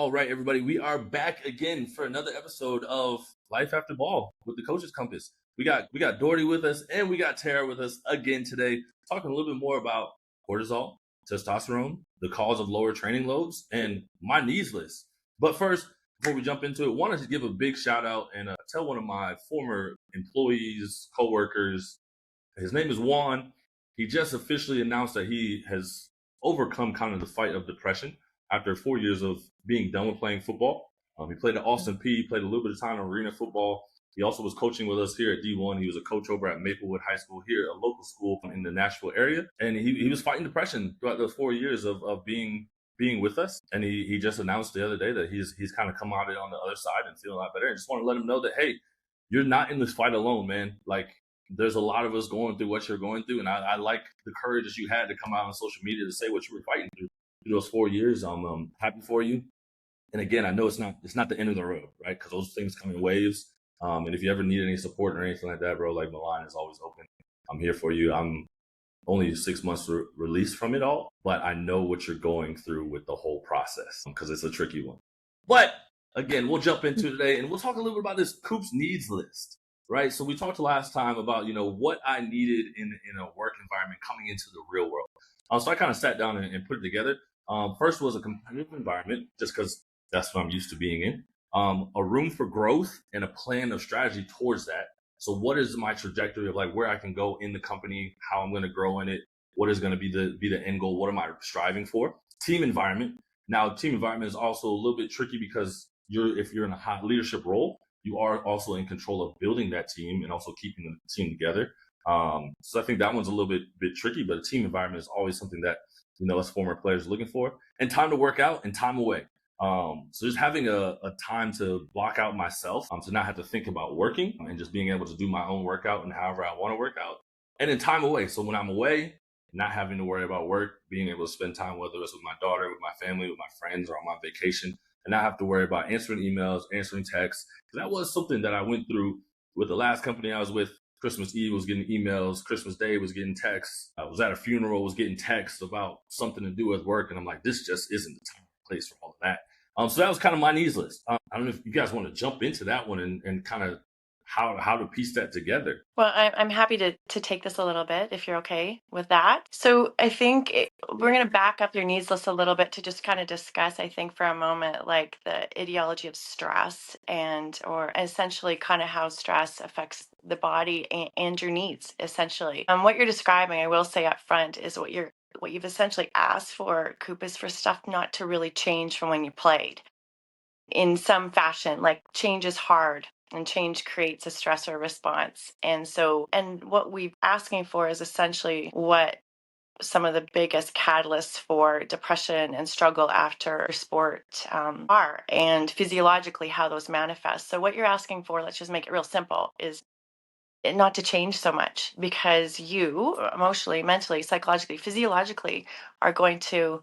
All right, everybody, we are back again for another episode of Life After Ball with the Coach's Compass. We got Doherty with us and we got Tara with us again today, talking a little bit more about cortisol, testosterone, the cause of lower training loads, and my needs list. But first, before we jump into it, wanted to give a big shout out and tell one of my former employees, coworkers. His name is Juan. He just officially announced that he has overcome kind of the fight of depression after 4 years of being done with playing football. He played at Austin P. He played a little bit of time in arena football. He also was coaching with us here at D1. He was a coach over at Maplewood High School here, a local school in the Nashville area. And he was fighting depression throughout those 4 years of being with us. And he just announced the other day that he's kind of come out of it on the other side and feeling a lot better. And just want to let him know that, hey, you're not in this fight alone, man. Like, there's a lot of us going through what you're going through. And I like the courage that you had to come out on social media to say what you were fighting through those 4 years. I'm happy for you. And again, I know it's not the end of the road, right? Because those things come in waves. And if you ever need any support or anything like that, bro, like, my line is always open. I'm here for you. I'm only 6 months released from it all, but I know what you're going through with the whole process because it's a tricky one. But again, we'll jump into today and we'll talk a little bit about this Coops needs list, right? So we talked last time about, what I needed in a work environment coming into the real world. So I kind of sat down and put it together. First was a competitive environment, just because that's what I'm used to being in. A room for growth and a plan of strategy towards that. So what is my trajectory of like where I can go in the company, how I'm going to grow in it, what is going to be the end goal, what am I striving for? Team environment. Now, team environment is also a little bit tricky because if you're in a high leadership role, you are also in control of building that team and also keeping the team together. So I think that one's a little bit tricky, but a team environment is always something that, us former players are looking for. And time to work out and time away. So just having a time to block out myself, to not have to think about working and just being able to do my own workout and however I want to work out. And then time away. So when I'm away, not having to worry about work, being able to spend time, whether it's with my daughter, with my family, with my friends, or on my vacation, and not have to worry about answering emails, answering texts. That was something that I went through with the last company I was with. Christmas Eve was getting emails. Christmas Day was getting texts. I was at a funeral, was getting texts about something to do with work. And I'm like, this just isn't the time or place for all of that. So that was kind of my needs list. I don't know if you guys want to jump into that one and kind of how to piece that together. Well, I'm happy to take this a little bit if you're okay with that. So I think we're going to back up your needs list a little bit to just kind of discuss, I think, for a moment, like the ideology of stress or essentially kind of how stress affects the body and your needs, essentially. What you're describing, I will say up front, is what you've essentially asked for, Coop, is for stuff not to really change from when you played in some fashion. Like, change is hard. And change creates a stressor response. And what we're asking for is essentially what some of the biggest catalysts for depression and struggle after sport are, and physiologically how those manifest. So what you're asking for, let's just make it real simple, is not to change so much, because you emotionally, mentally, psychologically, physiologically are going to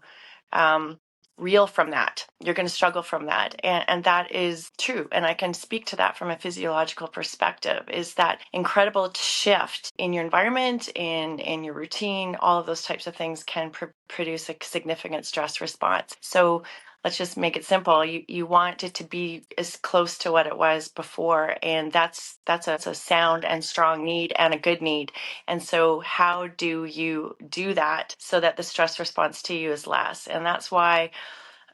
reel from that. You're going to struggle from that. And that is true. And I can speak to that from a physiological perspective, is that incredible shift in your environment, in your routine, all of those types of things can produce a significant stress response. So let's just make it simple. You want it to be as close to what it was before. And that's a sound and strong need and a good need. And so how do you do that so that the stress response to you is less? And that's why,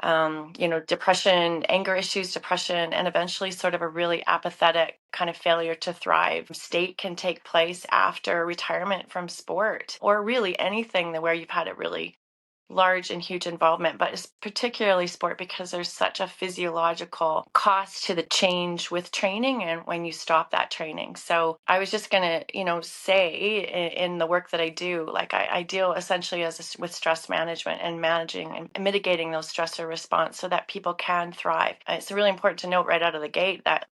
depression, anger issues, depression, and eventually sort of a really apathetic kind of failure to thrive state can take place after retirement from sport, or really anything where you've had a really large and huge involvement, but it's particularly sport because there's such a physiological cost to the change with training and when you stop that training. So I was just going to, say in the work that I do, like I deal essentially with stress management and managing and mitigating those stressor response so that people can thrive. It's really important to note right out of the gate that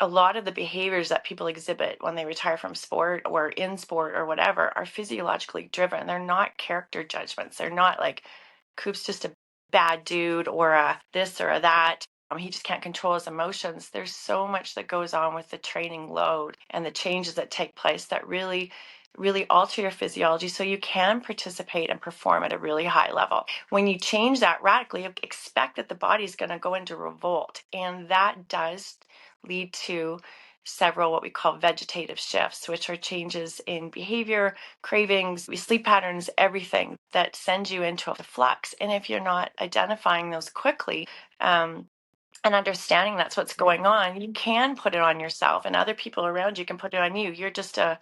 a lot of the behaviors that people exhibit when they retire from sport or in sport or whatever are physiologically driven. They're not character judgments. They're not like, Coop's just a bad dude or a this or a that. He just can't control his emotions. There's so much that goes on with the training load and the changes that take place that really really alter your physiology so you can participate and perform at a really high level. When you change that radically, expect that the body's going to go into revolt. And that does lead to several what we call vegetative shifts, which are changes in behavior, cravings, sleep patterns, everything that sends you into a flux. And if you're not identifying those quickly, and understanding that's what's going on, you can put it on yourself, and other people around you can put it on you. You're just a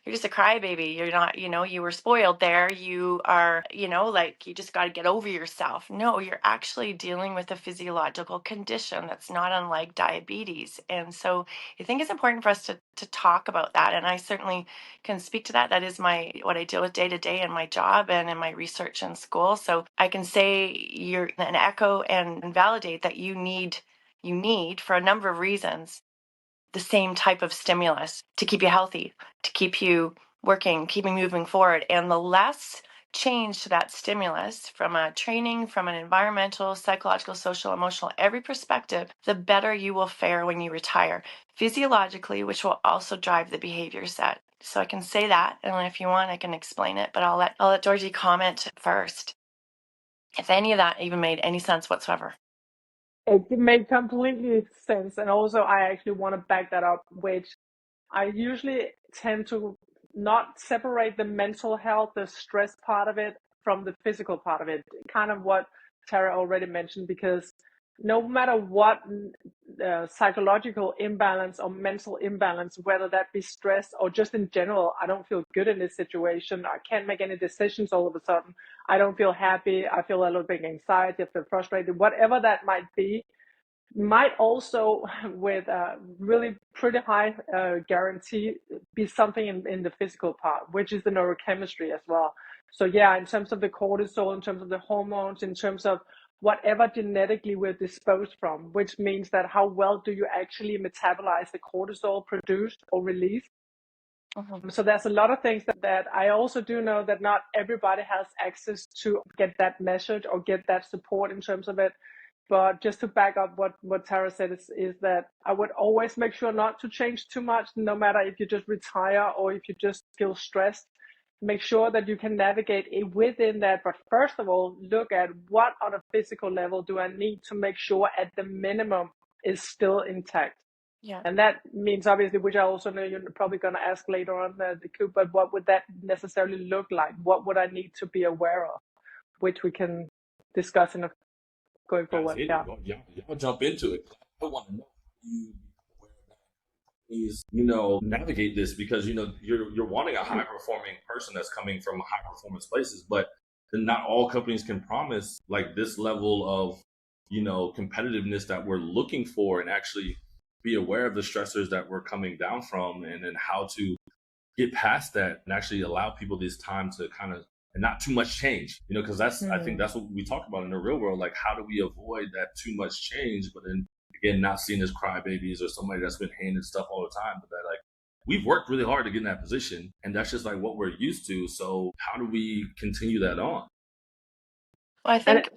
crybaby. You're not, you were spoiled there. You are, like you just got to get over yourself. No, you're actually dealing with a physiological condition that's not unlike diabetes. And so I think it's important for us to talk about that. And I certainly can speak to that. That is what I deal with day to day in my job and in my research in school. So I can say you're an echo and validate that you need for a number of reasons the same type of stimulus to keep you healthy, to keep you working, keep you moving forward. And the less change to that stimulus from a training, from an environmental, psychological, social, emotional, every perspective, the better you will fare when you retire physiologically, which will also drive the behavior set. So I can say that, and if you want, I can explain it, but I'll let Georgie comment first. If any of that even made any sense whatsoever. It made completely sense. And also, I actually want to back that up, which I usually tend to not separate the mental health, the stress part of it from the physical part of it. Kind of what Tara already mentioned, because no matter what psychological imbalance or mental imbalance, whether that be stress or just in general, I don't feel good in this situation. I can't make any decisions all of a sudden. I don't feel happy. I feel a little bit anxiety. I feel frustrated. Whatever that might be, might also, with a really pretty high guarantee, be something in the physical part, which is the neurochemistry as well. So yeah, in terms of the cortisol, in terms of the hormones, in terms of whatever genetically we're disposed from, which means that how well do you actually metabolize the cortisol produced or released. So there's a lot of things that I also do know that not everybody has access to get that measured or get that support in terms of it. But just to back up what Tara said is that I would always make sure not to change too much, no matter if you just retire or if you just feel stressed. Make sure that you can navigate it within that. But first of all, look at what on a physical level do I need to make sure at the minimum is still intact. Yeah. And that means obviously, which I also know you're probably going to ask later on, the coup, but what would that necessarily look like? What would I need to be aware of? Which we can discuss in a going Guys, forward. hit Yeah. it. Y'all jump into it. I want to know how you is navigate this, because you're wanting a high performing person that's coming from high performance places, but then not all companies can promise like this level of competitiveness that we're looking for, and actually be aware of the stressors that we're coming down from, and then how to get past that and actually allow people this time to kind of, and not too much change, because I think that's what we talk about in the real world. Like, how do we avoid that too much change, but then again, not seen as crybabies or somebody that's been handed stuff all the time, but that like we've worked really hard to get in that position, and that's just like what we're used to. So how do we continue that on? Well, I think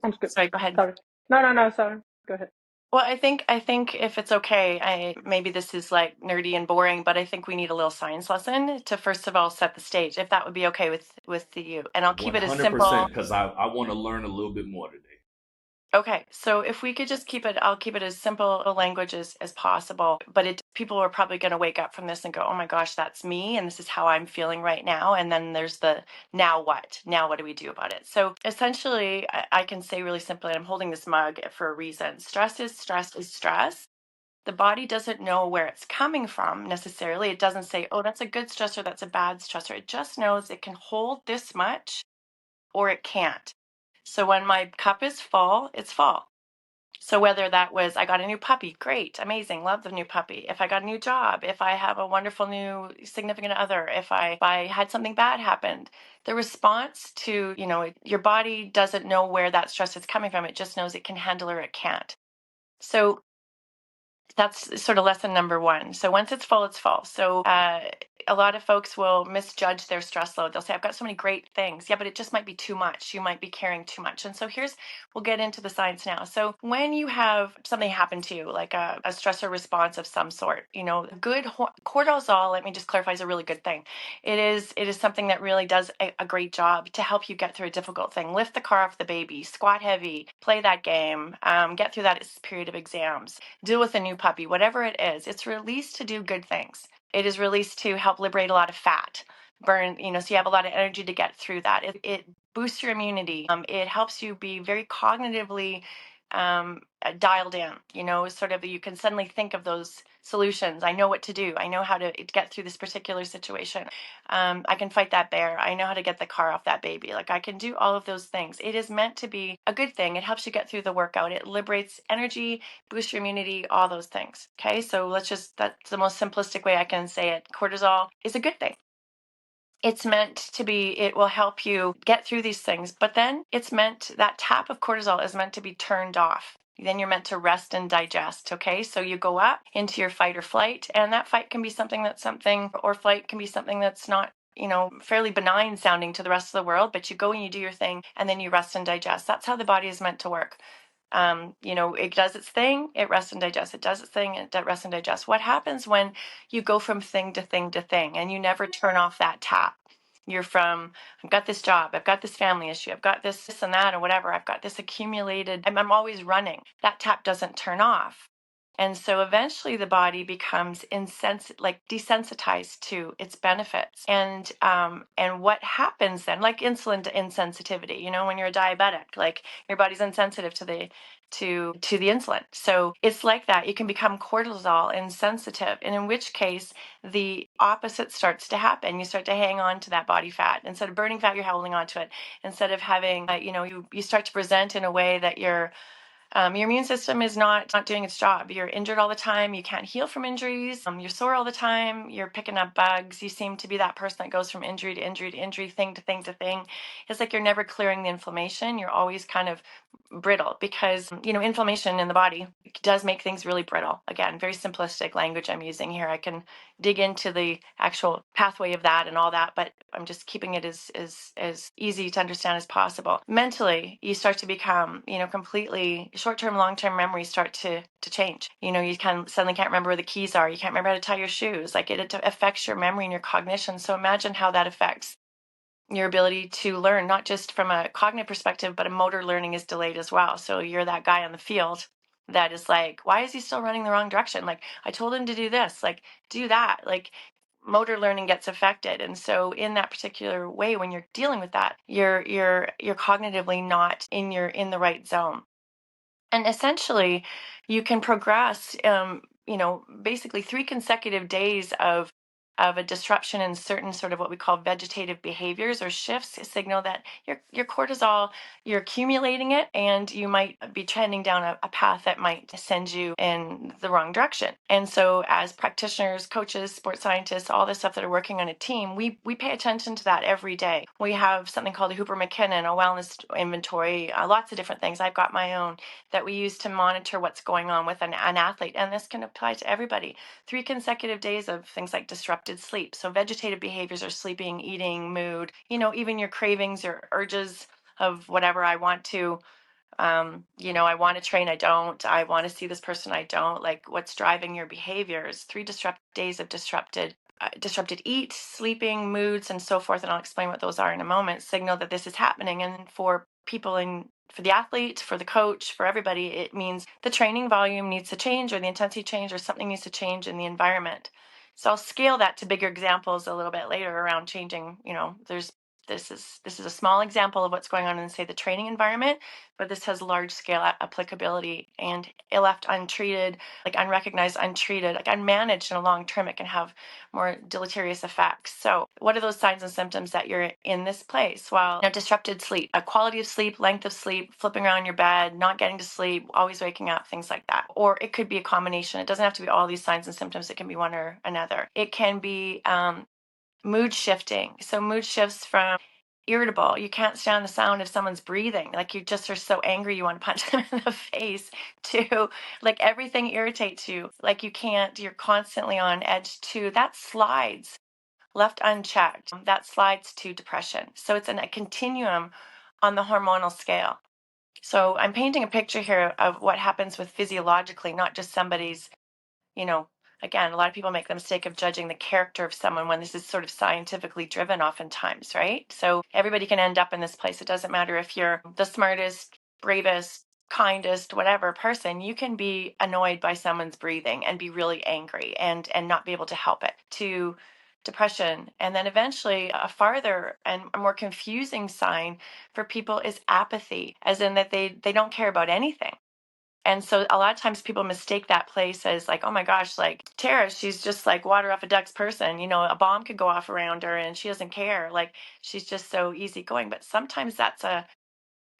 sounds good. sorry, go ahead. Sorry. No, sorry. Go ahead. Well, I think if it's okay, maybe this is like nerdy and boring, but I think we need a little science lesson to first of all set the stage, if that would be okay with you. And I'll keep it as simple. 100%, because I want to learn a little bit more today. Okay, so if we could just I'll keep it as simple a language as possible. But people are probably going to wake up from this and go, oh my gosh, that's me, and this is how I'm feeling right now. And then there's the now what? Now what do we do about it? So essentially, I can say really simply, and I'm holding this mug for a reason. Stress is stress. The body doesn't know where it's coming from necessarily. It doesn't say, oh, that's a good stressor, that's a bad stressor. It just knows it can hold this much or it can't. So when my cup is full, it's full. So whether that was, I got a new puppy, great, amazing, love the new puppy. If I got a new job, if I have a wonderful new significant other, if I had something bad happen, the response to, your body doesn't know where that stress is coming from. It just knows it can handle or it can't. So that's sort of lesson number one. So once it's full, it's full. So a lot of folks will misjudge their stress load. They'll say, I've got so many great things. Yeah, but it just might be too much. You might be carrying too much. And so we'll get into the science now. So when you have something happen to you, like a stressor response of some sort, good cortisol, let me just clarify, is a really good thing. It is something that really does a great job to help you get through a difficult thing. Lift the car off the baby, squat heavy, play that game, get through that period of exams, deal with a new puppy, whatever it is. It's released to do good things. It is released to help liberate a lot of fat, burn, so you have a lot of energy to get through that. It boosts your immunity. It helps you be very cognitively dialed in, sort of you can suddenly think of those solutions. I know what to do. I know how to get through this particular situation. I can fight that bear. I know how to get the car off that baby. Like I can do all of those things. It is meant to be a good thing. It helps you get through the workout. It liberates energy, boosts your immunity, all those things. Okay. So that's the most simplistic way I can say it. Cortisol is a good thing. It's meant to be, it will help you get through these things, but then that tap of cortisol is meant to be turned off. Then you're meant to rest and digest. Okay. So you go up into your fight or flight, and that fight can be or flight can be something that's not, fairly benign sounding to the rest of the world, but you go and you do your thing and then you rest and digest. That's how the body is meant to work. It does its thing, it rests and digests. It does its thing, it rests and digests. What happens when you go from thing to thing to thing and you never turn off that tap? You're from, I've got this job, I've got this family issue, I've got this and that, or whatever. I've got this accumulated, I'm always running. That tap doesn't turn off. And so eventually the body becomes desensitized to its benefits. And what happens then, like insulin insensitivity, when you're a diabetic, like your body's insensitive to the insulin. So it's like that. You can become cortisol insensitive, and in which case the opposite starts to happen. You start to hang on to that body fat. Instead of burning fat, you're holding on to it. Instead of having, you start to present in a way that your immune system is not doing its job. You're injured all the time. You can't heal from injuries. You're sore all the time. You're picking up bugs. You seem to be that person that goes from injury to injury to injury, thing to thing to thing. It's like you're never clearing the inflammation. You're always kind of brittle because, inflammation in the body does make things really brittle. Again, very simplistic language I'm using here. I can dig into the actual pathway of that and all that, but I'm just keeping it as easy to understand as possible. Mentally, you start to become, completely short-term, long-term memories start to change. You suddenly can't remember where the keys are. You can't remember how to tie your shoes. Like it affects your memory and your cognition. So imagine how that affects your ability to learn, not just from a cognitive perspective, but a motor learning is delayed as well. So you're that guy on the field that is like, why is he still running the wrong direction? Like, I told him to do this, like, do that. Like, motor learning gets affected. And so in that particular way, when you're dealing with that, you're cognitively not in the right zone. And essentially you can progress, basically 3 consecutive days of a disruption in certain sort of what we call vegetative behaviors or shifts signal that your cortisol, you're accumulating it, and you might be trending down a path that might send you in the wrong direction. And so as practitioners, coaches, sports scientists, all the stuff that are working on a team, we pay attention to that every day. We have something called a Hooper-McKinnon, a wellness inventory, lots of different things. I've got my own that we use to monitor what's going on with an athlete. And this can apply to everybody. 3 consecutive days of things like disrupted sleep. So vegetative behaviors are sleeping, eating, mood, even your cravings or urges of whatever. I want to, I want to train, I don't. I want to see this person, I don't. Like, what's driving your behaviors? 3 days of disrupted eat, sleeping, moods, and so forth. And I'll explain what those are in a moment. Signal that this is happening. And for for the athlete, for the coach, for everybody, it means the training volume needs to change, or the intensity change, or something needs to change in the environment. So I'll scale that to bigger examples a little bit later around changing. This is a small example of what's going on in, say, the training environment, but this has large scale applicability, and it left untreated, like unrecognized, untreated, like unmanaged in a long term, it can have more deleterious effects. So what are those signs and symptoms that you're in this place? Well, disrupted sleep, a quality of sleep, length of sleep, flipping around your bed, not getting to sleep, always waking up, things like that. Or it could be a combination. It doesn't have to be all these signs and symptoms. It can be one or another. It can be mood shifting. So mood shifts from irritable, you can't stand the sound of someone's breathing, like you just are so angry you want to punch them in the face, to like everything irritates you, like you're constantly on edge, to that slides left unchecked, that slides to depression. So it's a continuum on the hormonal scale. So I'm painting a picture here of what happens with physiologically, not just somebody's, again, a lot of people make the mistake of judging the character of someone when this is sort of scientifically driven oftentimes, right? So everybody can end up in this place. It doesn't matter if you're the smartest, bravest, kindest, whatever person, you can be annoyed by someone's breathing and be really angry and not be able to help it, to depression. And then eventually a farther and a more confusing sign for people is apathy, as in that they don't care about anything. And so a lot of times people mistake that place as like, oh my gosh, like Tara, she's just like water off a duck's person. A bomb could go off around her and she doesn't care. Like she's just so easygoing. But sometimes that's a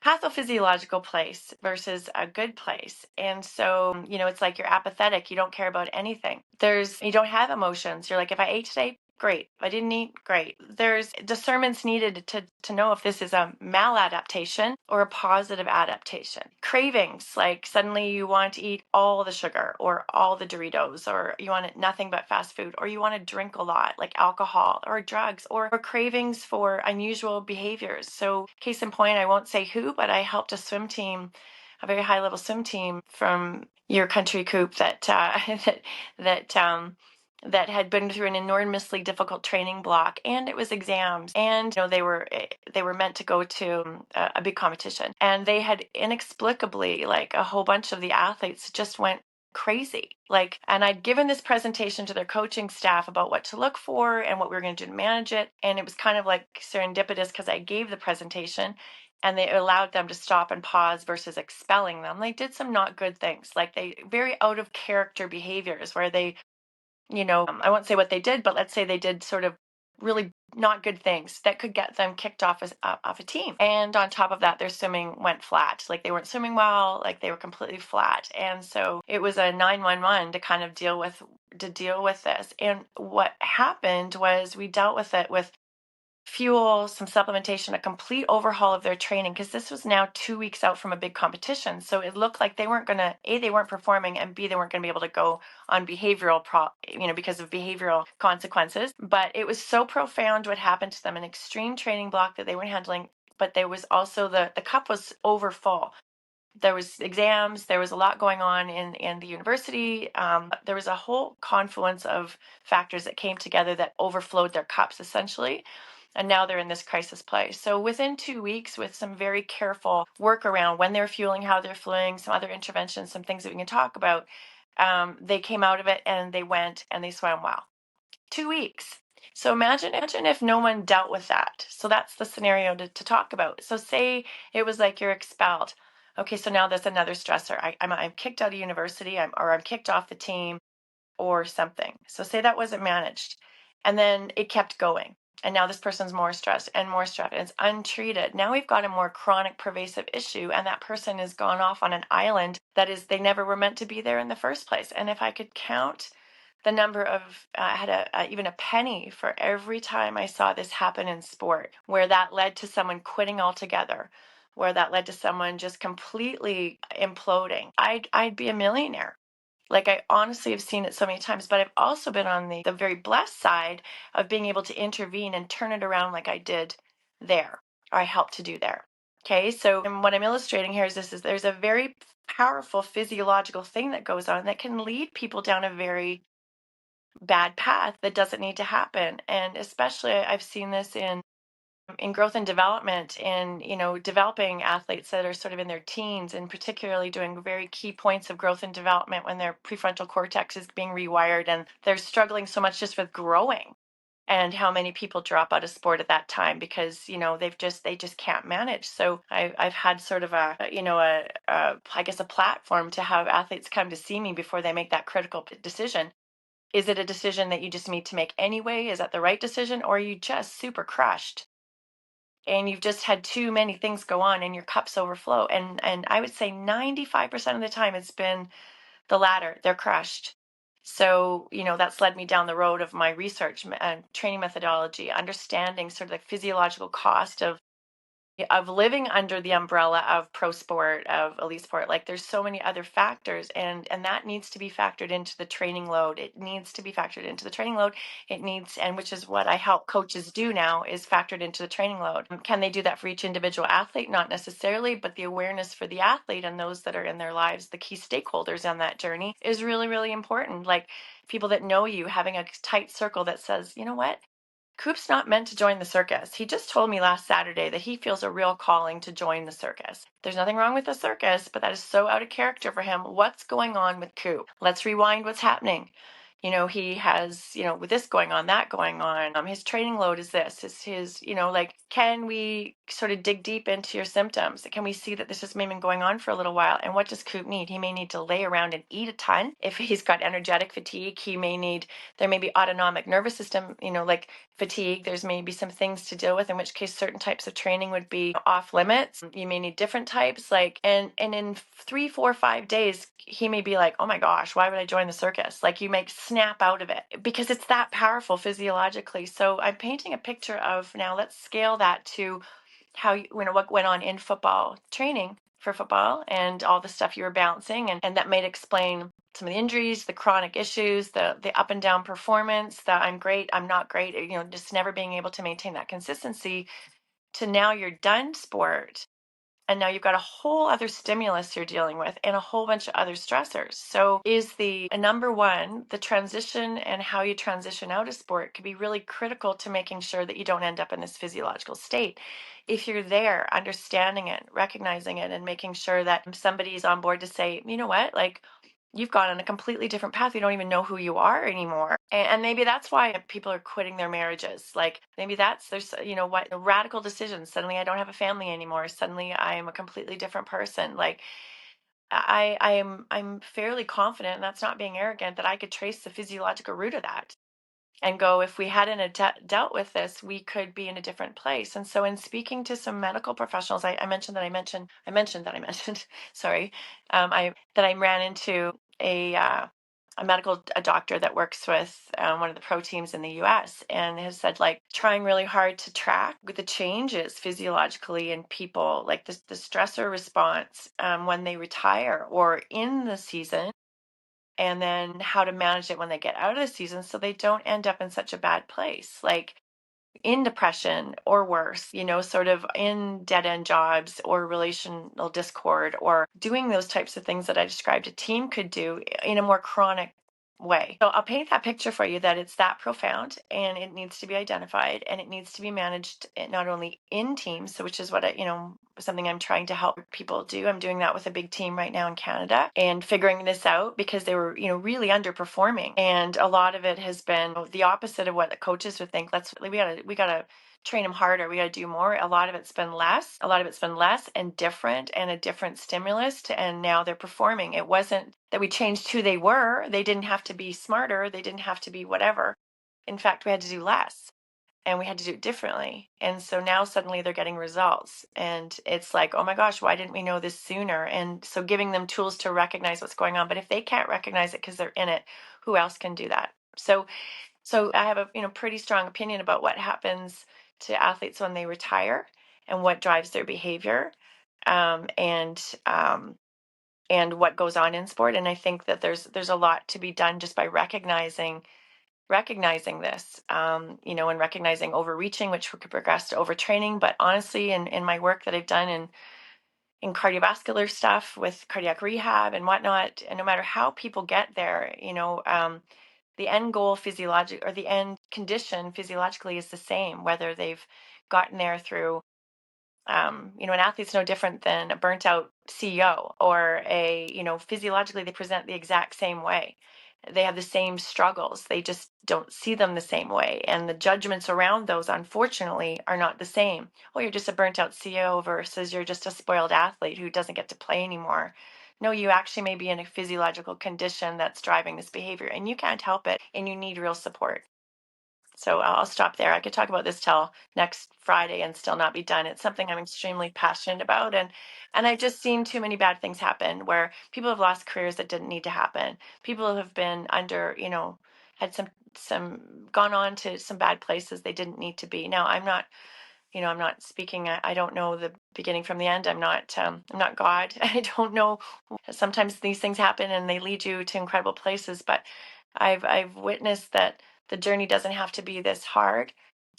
pathophysiological place versus a good place. And so, it's like you're apathetic. You don't care about anything. You don't have emotions. You're like, if I ate today, great. If I didn't eat, great. There's discernments needed to know if this is a maladaptation or a positive adaptation. Cravings, like suddenly you want to eat all the sugar or all the Doritos, or you want nothing but fast food, or you want to drink a lot, like alcohol or drugs, or cravings for unusual behaviors. So case in point, I won't say who, but I helped a swim team, a very high level swim team from your country, Coop, that that had been through an enormously difficult training block, and it was exams, and they were meant to go to a big competition, and they had inexplicably, like, a whole bunch of the athletes just went crazy, like, and I'd given this presentation to their coaching staff about what to look for and what we were going to do to manage it, and it was kind of like serendipitous because I gave the presentation and they allowed them to stop and pause versus expelling them. They did some not good things, like they very out of character behaviors where they, I won't say what they did, but let's say they did sort of really not good things that could get them kicked off a team. And on top of that, their swimming went flat. Like they weren't swimming well, like they were completely flat. And so it was a 911 to kind of deal with this. And what happened was we dealt with it with fuel, some supplementation, a complete overhaul of their training, because this was now 2 weeks out from a big competition. So it looked like they weren't going to, A, they weren't performing, and B, they weren't going to be able to go on behavioral, because of behavioral consequences. But it was so profound what happened to them, an extreme training block that they weren't handling. But there was also the cup was over full. There was exams, there was a lot going on in the university. There was a whole confluence of factors that came together that overflowed their cups essentially. And now they're in this crisis place. So within 2 weeks, with some very careful work around when they're fueling, how they're fueling, some other interventions, some things that we can talk about, they came out of it and they went and they swam well. 2 weeks. So imagine if no one dealt with that. So that's the scenario to talk about. So say it was like you're expelled. Okay, so now there's another stressor. I'm kicked out of university, I'm kicked off the team or something. So say that wasn't managed, and then it kept going. And now this person's more stressed, and it's untreated. Now we've got a more chronic, pervasive issue, and that person has gone off on an island that is, they never were meant to be there in the first place. And if I could count the number of, I had even a penny for every time I saw this happen in sport, where that led to someone quitting altogether, where that led to someone just completely imploding, I'd be a millionaire. Like, I honestly have seen it so many times, but I've also been on the very blessed side of being able to intervene and turn it around like I did there, or I helped to do there. Okay, so and what I'm illustrating here is there's a very powerful physiological thing that goes on that can lead people down a very bad path that doesn't need to happen. And especially I've seen this in growth and development, in developing athletes that are sort of in their teens, and particularly doing very key points of growth and development when their prefrontal cortex is being rewired and they're struggling so much just with growing. And how many people drop out of sport at that time because they just can't manage. So I've had sort of I guess a platform to have athletes come to see me before they make that critical decision. Is it a decision that you just need to make anyway? Is that the right decision, or are you just super crushed and you've just had too many things go on and your cups overflow? And I would say 95% of the time it's been the latter. They're crushed. So, that's led me down the road of my research and training methodology, understanding sort of the physiological cost of of living under the umbrella of pro sport, of elite sport. Like there's so many other factors, and that needs to be factored into the training load. It needs to be factored into the training load. It needs, and which is what I help coaches do now, is factored into the training load. Can they do that for each individual athlete? Not necessarily, but the awareness for the athlete and those that are in their lives, the key stakeholders on that journey, is really, really important. Like people that know you, having a tight circle that says, you know what? Coop's not meant to join the circus. He just told me last Saturday that he feels a real calling to join the circus. There's nothing wrong with the circus, but that is so out of character for him. What's going on with Coop? Let's rewind what's happening. He has, with this going on, that going on. His training load is this. Is his, like, can we sort of dig deep into your symptoms? Can we see that this has been going on for a little while? And what does Coop need? He may need to lay around and eat a ton. If he's got energetic fatigue, there may be autonomic nervous system, like fatigue. There's maybe some things to deal with, in which case certain types of training would be off limits. You may need different types, and in 3, 4, 5 days, he may be like, oh my gosh, why would I join the circus? Like you may snap out of it because it's that powerful physiologically. So I'm painting a picture of, now let's scale that to how what went on in football training for football and all the stuff you were balancing, and that might explain some of the injuries, the chronic issues, the up and down performance, the I'm great, I'm not great, just never being able to maintain that consistency, to now you're done sport. And now you've got a whole other stimulus you're dealing with and a whole bunch of other stressors. So is the number one, the transition and how you transition out of sport could be really critical to making sure that you don't end up in this physiological state. If you're there, understanding it, recognizing it, and making sure that somebody's on board to say, you know what, like, you've gone on a completely different path. You don't even know who you are anymore. And maybe that's why people are quitting their marriages. Like maybe there's, what, radical decisions. Suddenly I don't have a family anymore. Suddenly I am a completely different person. Like I'm fairly confident, and that's not being arrogant, that I could trace the physiological root of that and go, if we hadn't dealt with this, we could be in a different place. And so in speaking to some medical professionals, I mentioned, sorry, that I ran into a doctor that works with one of the pro teams in the US, and has said, like, trying really hard to track with the changes physiologically in people, like the stressor response when they retire or in the season, and then how to manage it when they get out of the season so they don't end up in such a bad place, like in depression or worse, sort of in dead end jobs or relational discord, or doing those types of things that I described a team could do in a more chronic way. So I'll paint that picture for you, that it's that profound, and it needs to be identified, and it needs to be managed not only in teams, so which is what something I'm trying to help people do. I'm doing that with a big team right now in Canada, and figuring this out because they were really underperforming, and a lot of it has been the opposite of what the coaches would think. We gotta train them harder. We got to do more. A lot of it's been less. A lot of it's been less and different, and a different stimulus. And now they're performing. It wasn't that we changed who they were. They didn't have to be smarter. They didn't have to be whatever. In fact, we had to do less, and we had to do it differently. And so now suddenly they're getting results. And it's like, oh my gosh, why didn't we know this sooner? And so giving them tools to recognize what's going on. But if they can't recognize it because they're in it, who else can do that? So I have a pretty strong opinion about what happens to athletes when they retire and what drives their behavior, um, and um, and what goes on in sport. And I think that there's a lot to be done just by recognizing this, and recognizing overreaching, which could progress to overtraining. But honestly, in my work that I've done in cardiovascular stuff with cardiac rehab and whatnot, and no matter how people get there, the end goal or the end condition physiologically is the same, whether they've gotten there through, an athlete's no different than a burnt out CEO, or physiologically they present the exact same way. They have the same struggles. They just don't see them the same way. And the judgments around those, unfortunately, are not the same. Oh, you're just a burnt out CEO versus you're just a spoiled athlete who doesn't get to play anymore. No, you actually may be in a physiological condition that's driving this behavior, and you can't help it, and you need real support. So I'll stop there. I could talk about this till next Friday and still not be done. It's something I'm extremely passionate about, and I've just seen too many bad things happen where people have lost careers that didn't need to happen. People have been under, had some gone on to some bad places they didn't need to be. Now, I'm not, I'm not speaking. I don't know the beginning from the end. I'm not God. I don't know. Sometimes these things happen and they lead you to incredible places, but I've witnessed that the journey doesn't have to be this hard.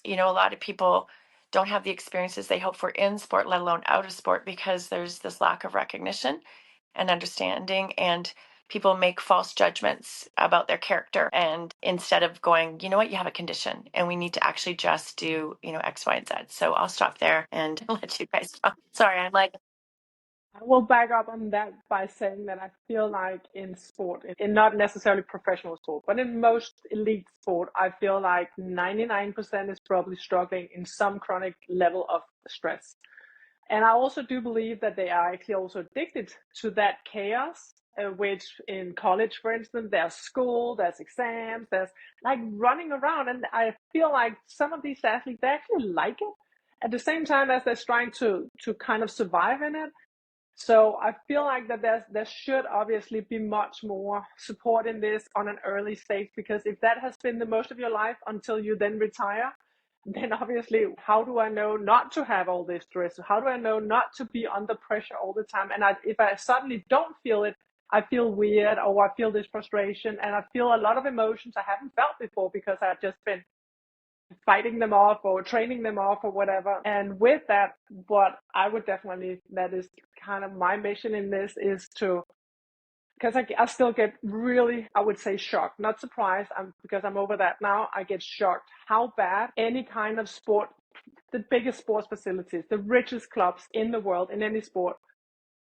A lot of people don't have the experiences they hope for in sport, let alone out of sport, because there's this lack of recognition and understanding, and people make false judgments about their character. And instead of going, you know what, you have a condition and we need to actually just do, X, Y, and Z. So I'll stop there and let you guys talk. Sorry, I'm like, I will back up on that by saying that I feel like in sport, in not necessarily professional sport, but in most elite sport, I feel like 99% is probably struggling in some chronic level of stress. And I also do believe that they are actually also addicted to that chaos, which in college, for instance, there's school, there's exams, there's like running around. And I feel like some of these athletes, they actually like it at the same time as they're trying to kind of survive in it. So I feel like that there should obviously be much more support in this on an early stage, because if that has been the most of your life until you then retire, then obviously how do I know not to have all this stress? How do I know not to be under pressure all the time? And if I suddenly don't feel it, I feel weird, or I feel this frustration, and I feel a lot of emotions I haven't felt before because I've just been fighting them off or training them off or whatever. And with that, what I would definitely, that is kind of my mission in this, is to, because I still get really, I would say, shocked, not surprised, because I'm over that now. I get shocked how bad any kind of sport, the biggest sports facilities, the richest clubs in the world in any sport,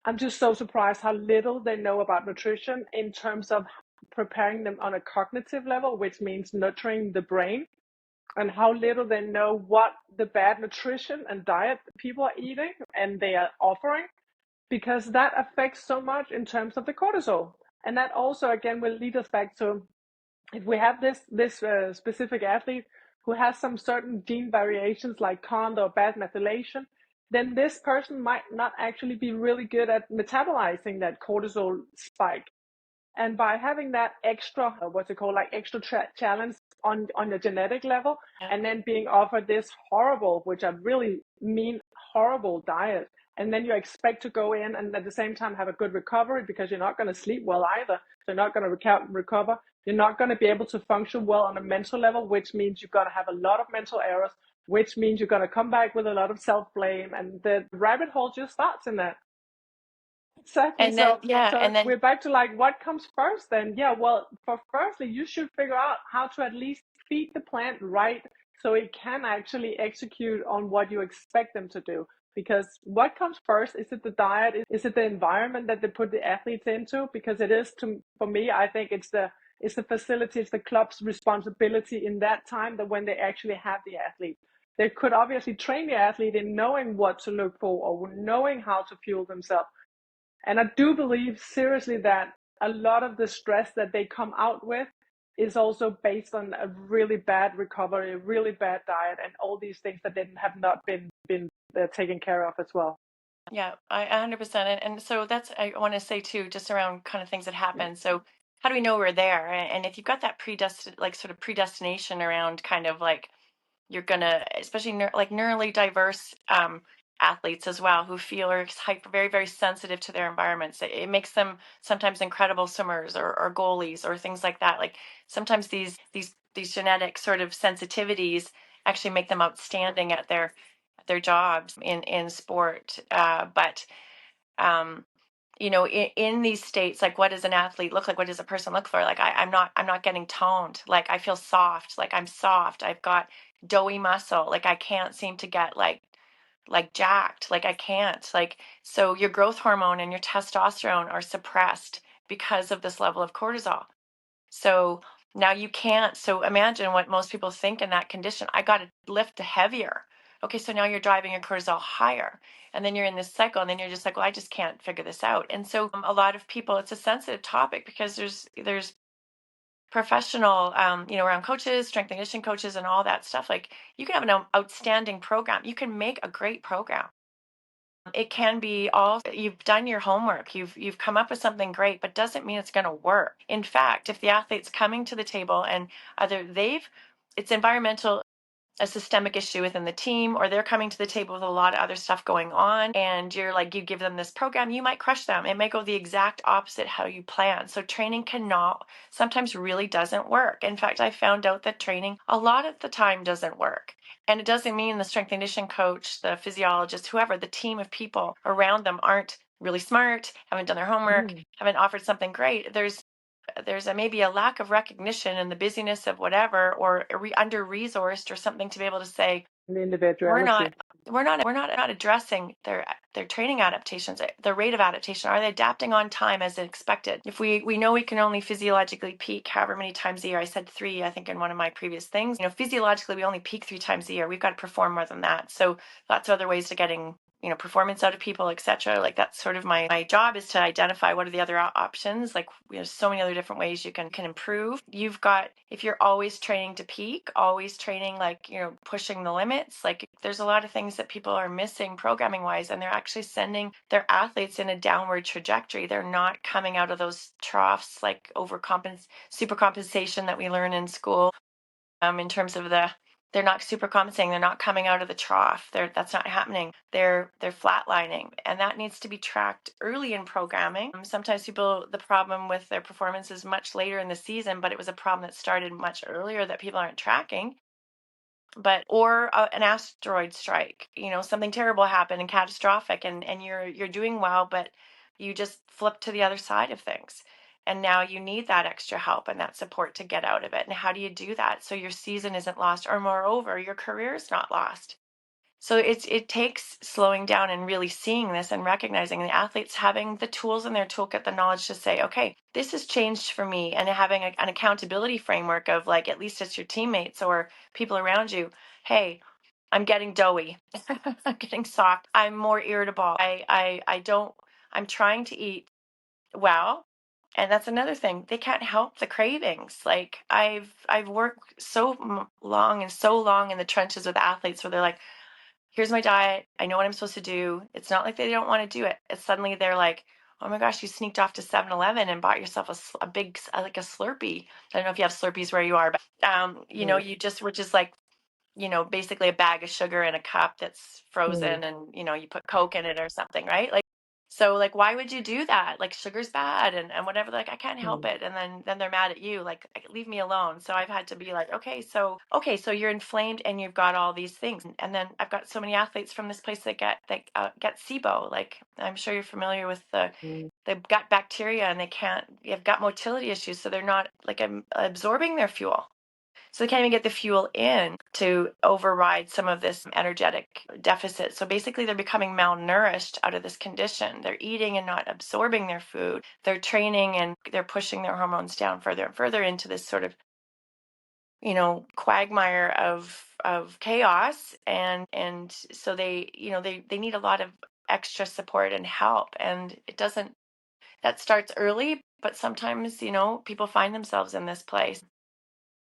I'm just so surprised how little they know about nutrition in terms of preparing them on a cognitive level, which means nurturing the brain, and how little they know what the bad nutrition and diet people are eating and they are offering, because that affects so much in terms of the cortisol. And that also, again, will lead us back to, if we have this specific athlete who has some certain gene variations like COND or bad methylation, then this person might not actually be really good at metabolizing that cortisol spike. And by having that extra, what's it called, like extra challenge on the genetic level, and then being offered this horrible, which I really mean horrible diet, and then you expect to go in and at the same time have a good recovery, because you're not going to sleep well either. So you're not going to recover. You're not going to be able to function well on a mental level, which means you're going to have a lot of mental errors, which means you're going to come back with a lot of self-blame, and the rabbit hole just starts in that. Exactly. and then, yeah, So and then, we're back to like, what comes first then? Yeah, well, for firstly, you should figure out how to at least feed the plant right, so it can actually execute on what you expect them to do. Because what comes first? Is it the diet? Is it the environment that they put the athletes into? Because it is, for me, I think it's the facility, it's the club's responsibility in that time, that when they actually have the athlete, they could obviously train the athlete in knowing what to look for or knowing how to fuel themselves. And I do believe seriously that a lot of the stress that they come out with is also based on a really bad recovery, a really bad diet, and all these things that they have not been taken care of as well. yeah, I 100%. And so that's, I want to say too, just around kind of things that happen. So how do we know we're there? And if you've got that sort of predestination around kind of like, you're gonna, especially like neurally diverse athletes as well, who feel are very, very sensitive to their environments. It makes them sometimes incredible swimmers or goalies or things like that. Like sometimes these genetic sort of sensitivities actually make them outstanding at their jobs in sport. But in these states, like, what does an athlete look like? What does a person look for? Like, I'm not getting toned. Like, I feel soft. Like, I'm soft. I've got doughy muscle. Like, I can't seem to get like jacked. Like, I can't. Like, so your growth hormone and your testosterone are suppressed because of this level of cortisol. So now you can't. So imagine what most people think in that condition. I got to lift heavier. Okay, so now you're driving your cortisol higher. And then you're in this cycle, and then you're just like, well, I just can't figure this out. And so a lot of people, it's a sensitive topic, because there's professional, around coaches, strength and conditioning coaches, and all that stuff. Like, you can have an outstanding program. You can make a great program. It can be all, you've done your homework, you've come up with something great, but doesn't mean it's going to work. In fact, if the athlete's coming to the table and either it's environmental a systemic issue within the team, or they're coming to the table with a lot of other stuff going on, and you're like, you give them this program, you might crush them. It may go the exact opposite how you plan. So training sometimes really doesn't work. In fact, I found out that training a lot of the time doesn't work. And it doesn't mean the strength and conditioning coach, the physiologist, whoever, the team of people around them aren't really smart, haven't done their homework, haven't offered something great. There's maybe a lack of recognition in the busyness of whatever, or under-resourced or something, to be able to say, The individuality. we're not addressing their training adaptations, their rate of adaptation. Are they adapting on time as expected? If we know we can only physiologically peak however many times a year, I said 3, I think, in one of my previous things, physiologically we only peak 3 times a year. We've got to perform more than that. So lots of other ways to getting performance out of people, etc. Like, that's sort of my job, is to identify what are the other options. Like, we have so many other different ways you can improve. If you're always training to peak, always training, like, pushing the limits, like, there's a lot of things that people are missing programming wise, and they're actually sending their athletes in a downward trajectory. They're not coming out of those troughs, like supercompensation that we learn in school, in terms of they're not super compensating. They're not coming out of the trough. That's not happening. They're flatlining, and that needs to be tracked early in programming. Sometimes the problem with their performance is much later in the season, but it was a problem that started much earlier that people aren't tracking. Or an asteroid strike, something terrible happened and catastrophic, and you're doing well, but you just flip to the other side of things. And now you need that extra help and that support to get out of it. And how do you do that so your season isn't lost, or moreover, your career is not lost? So it takes slowing down and really seeing this and recognizing the athletes having the tools in their toolkit, the knowledge to say, okay, this has changed for me, and having an accountability framework of, like, at least it's your teammates or people around you. Hey, I'm getting doughy. I'm getting soft. I'm more irritable. I'm trying to eat well. And that's another thing. They can't help the cravings. Like, I've worked so long in the trenches with athletes where they're like, here's my diet. I know what I'm supposed to do. It's not like they don't want to do it. It's suddenly they're like, oh my gosh, you sneaked off to 7-Eleven and bought yourself a big, like a Slurpee. I don't know if you have Slurpees where you are, but you just were just like, basically a bag of sugar in a cup that's frozen, and you put Coke in it or something, right? Like, so, like, why would you do that? Like, sugar's bad and whatever. Like, I can't help it. And then they're mad at you, like, leave me alone. So I've had to be like, okay, so you're inflamed and you've got all these things. And then I've got so many athletes from this place that get SIBO. Like, I'm sure you're familiar with the gut bacteria, and you've got motility issues. So they're not, like, absorbing their fuel. So they can't even get the fuel in to override some of this energetic deficit. So basically, they're becoming malnourished out of this condition. They're eating and not absorbing their food. They're training and they're pushing their hormones down further and further into this sort of, quagmire of chaos. And so they need a lot of extra support and help. And that starts early, but sometimes, people find themselves in this place.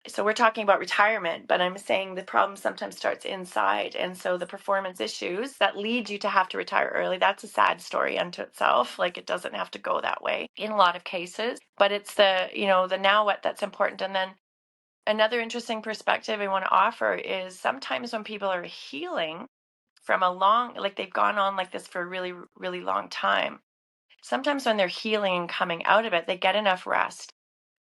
So we're talking about retirement, but I'm saying the problem sometimes starts inside. And so the performance issues that lead you to have to retire early, that's a sad story unto itself. Like, it doesn't have to go that way in a lot of cases, but it's the now what that's important. And then another interesting perspective I want to offer is, sometimes when people are healing from like they've gone on like this for a really, really long time, sometimes when they're healing and coming out of it, they get enough rest,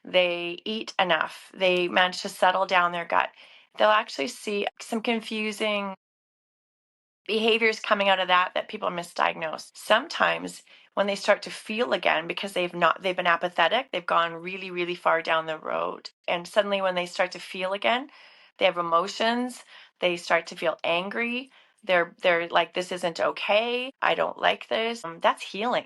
they eat enough, they manage to settle down their gut, they'll actually see some confusing behaviors coming out of that people misdiagnose. Sometimes when they start to feel again, because they've been apathetic, they've gone really, really far down the road, and suddenly when they start to feel again, they have emotions, they start to feel angry, they're like, this isn't okay, I don't like this. That's healing.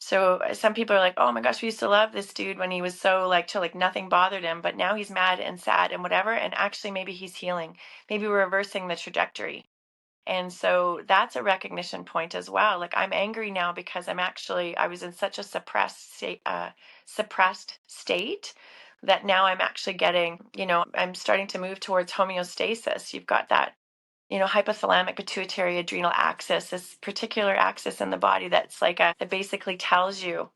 So some people are like, oh my gosh, we used to love this dude when he was so like chill, like nothing bothered him, but now he's mad and sad and whatever. And actually, maybe he's healing. Maybe we're reversing the trajectory. And so that's a recognition point as well. Like, I'm angry now because I was in such a suppressed state that now I'm actually getting, I'm starting to move towards homeostasis. You've got that, hypothalamic pituitary adrenal axis, this particular axis in the body that's like that basically tells you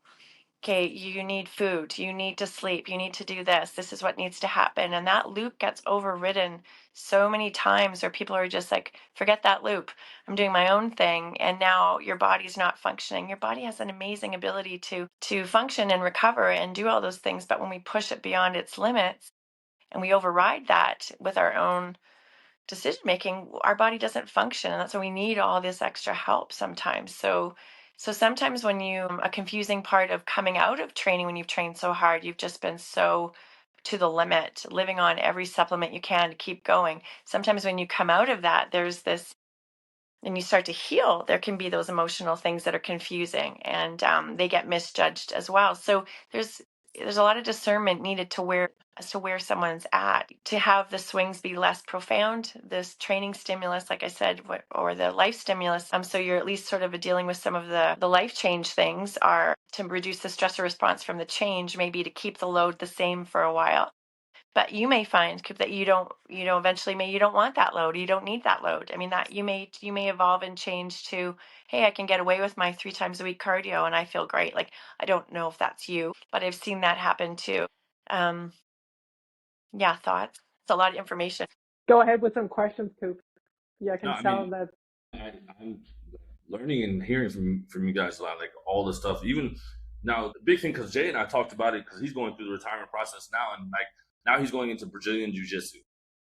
okay, you need food, you need to sleep, you need to do this is what needs to happen. And that loop gets overridden so many times where people are just like, forget that loop. I'm doing my own thing. And now your body's not functioning. Your body has an amazing ability to function and recover and do all those things. But when we push it beyond its limits and we override that with our own decision making, our body doesn't function, and that's why we need all this extra help sometimes. So sometimes when you a confusing part of coming out of training, when you've trained so hard, you've just been so to the limit, living on every supplement you can to keep going. Sometimes when you come out of that, there's this, and you start to heal, there can be those emotional things that are confusing, and they get misjudged as well. So there's a lot of discernment needed to where as to where someone's at, to have the swings be less profound, this training stimulus, like I said, or the life stimulus. So you're at least sort of dealing with some of the life change things, are to reduce the stressor response from the change, maybe to keep the load the same for a while. But you may find that you don't, eventually you don't want that load. You don't need that load. I mean, that you may evolve and change to, hey, I can get away with my 3 times a week cardio and I feel great. Like, I don't know if that's you, but I've seen that happen too. Yeah, thoughts? It's a lot of information. Go ahead with some questions, Coop. Yeah, I No, can I tell mean, that. I'm learning and hearing from you guys a lot, like all the stuff. Even now, the big thing, because Jay and I talked about it, because he's going through the retirement process now, and like now he's going into Brazilian Jiu Jitsu,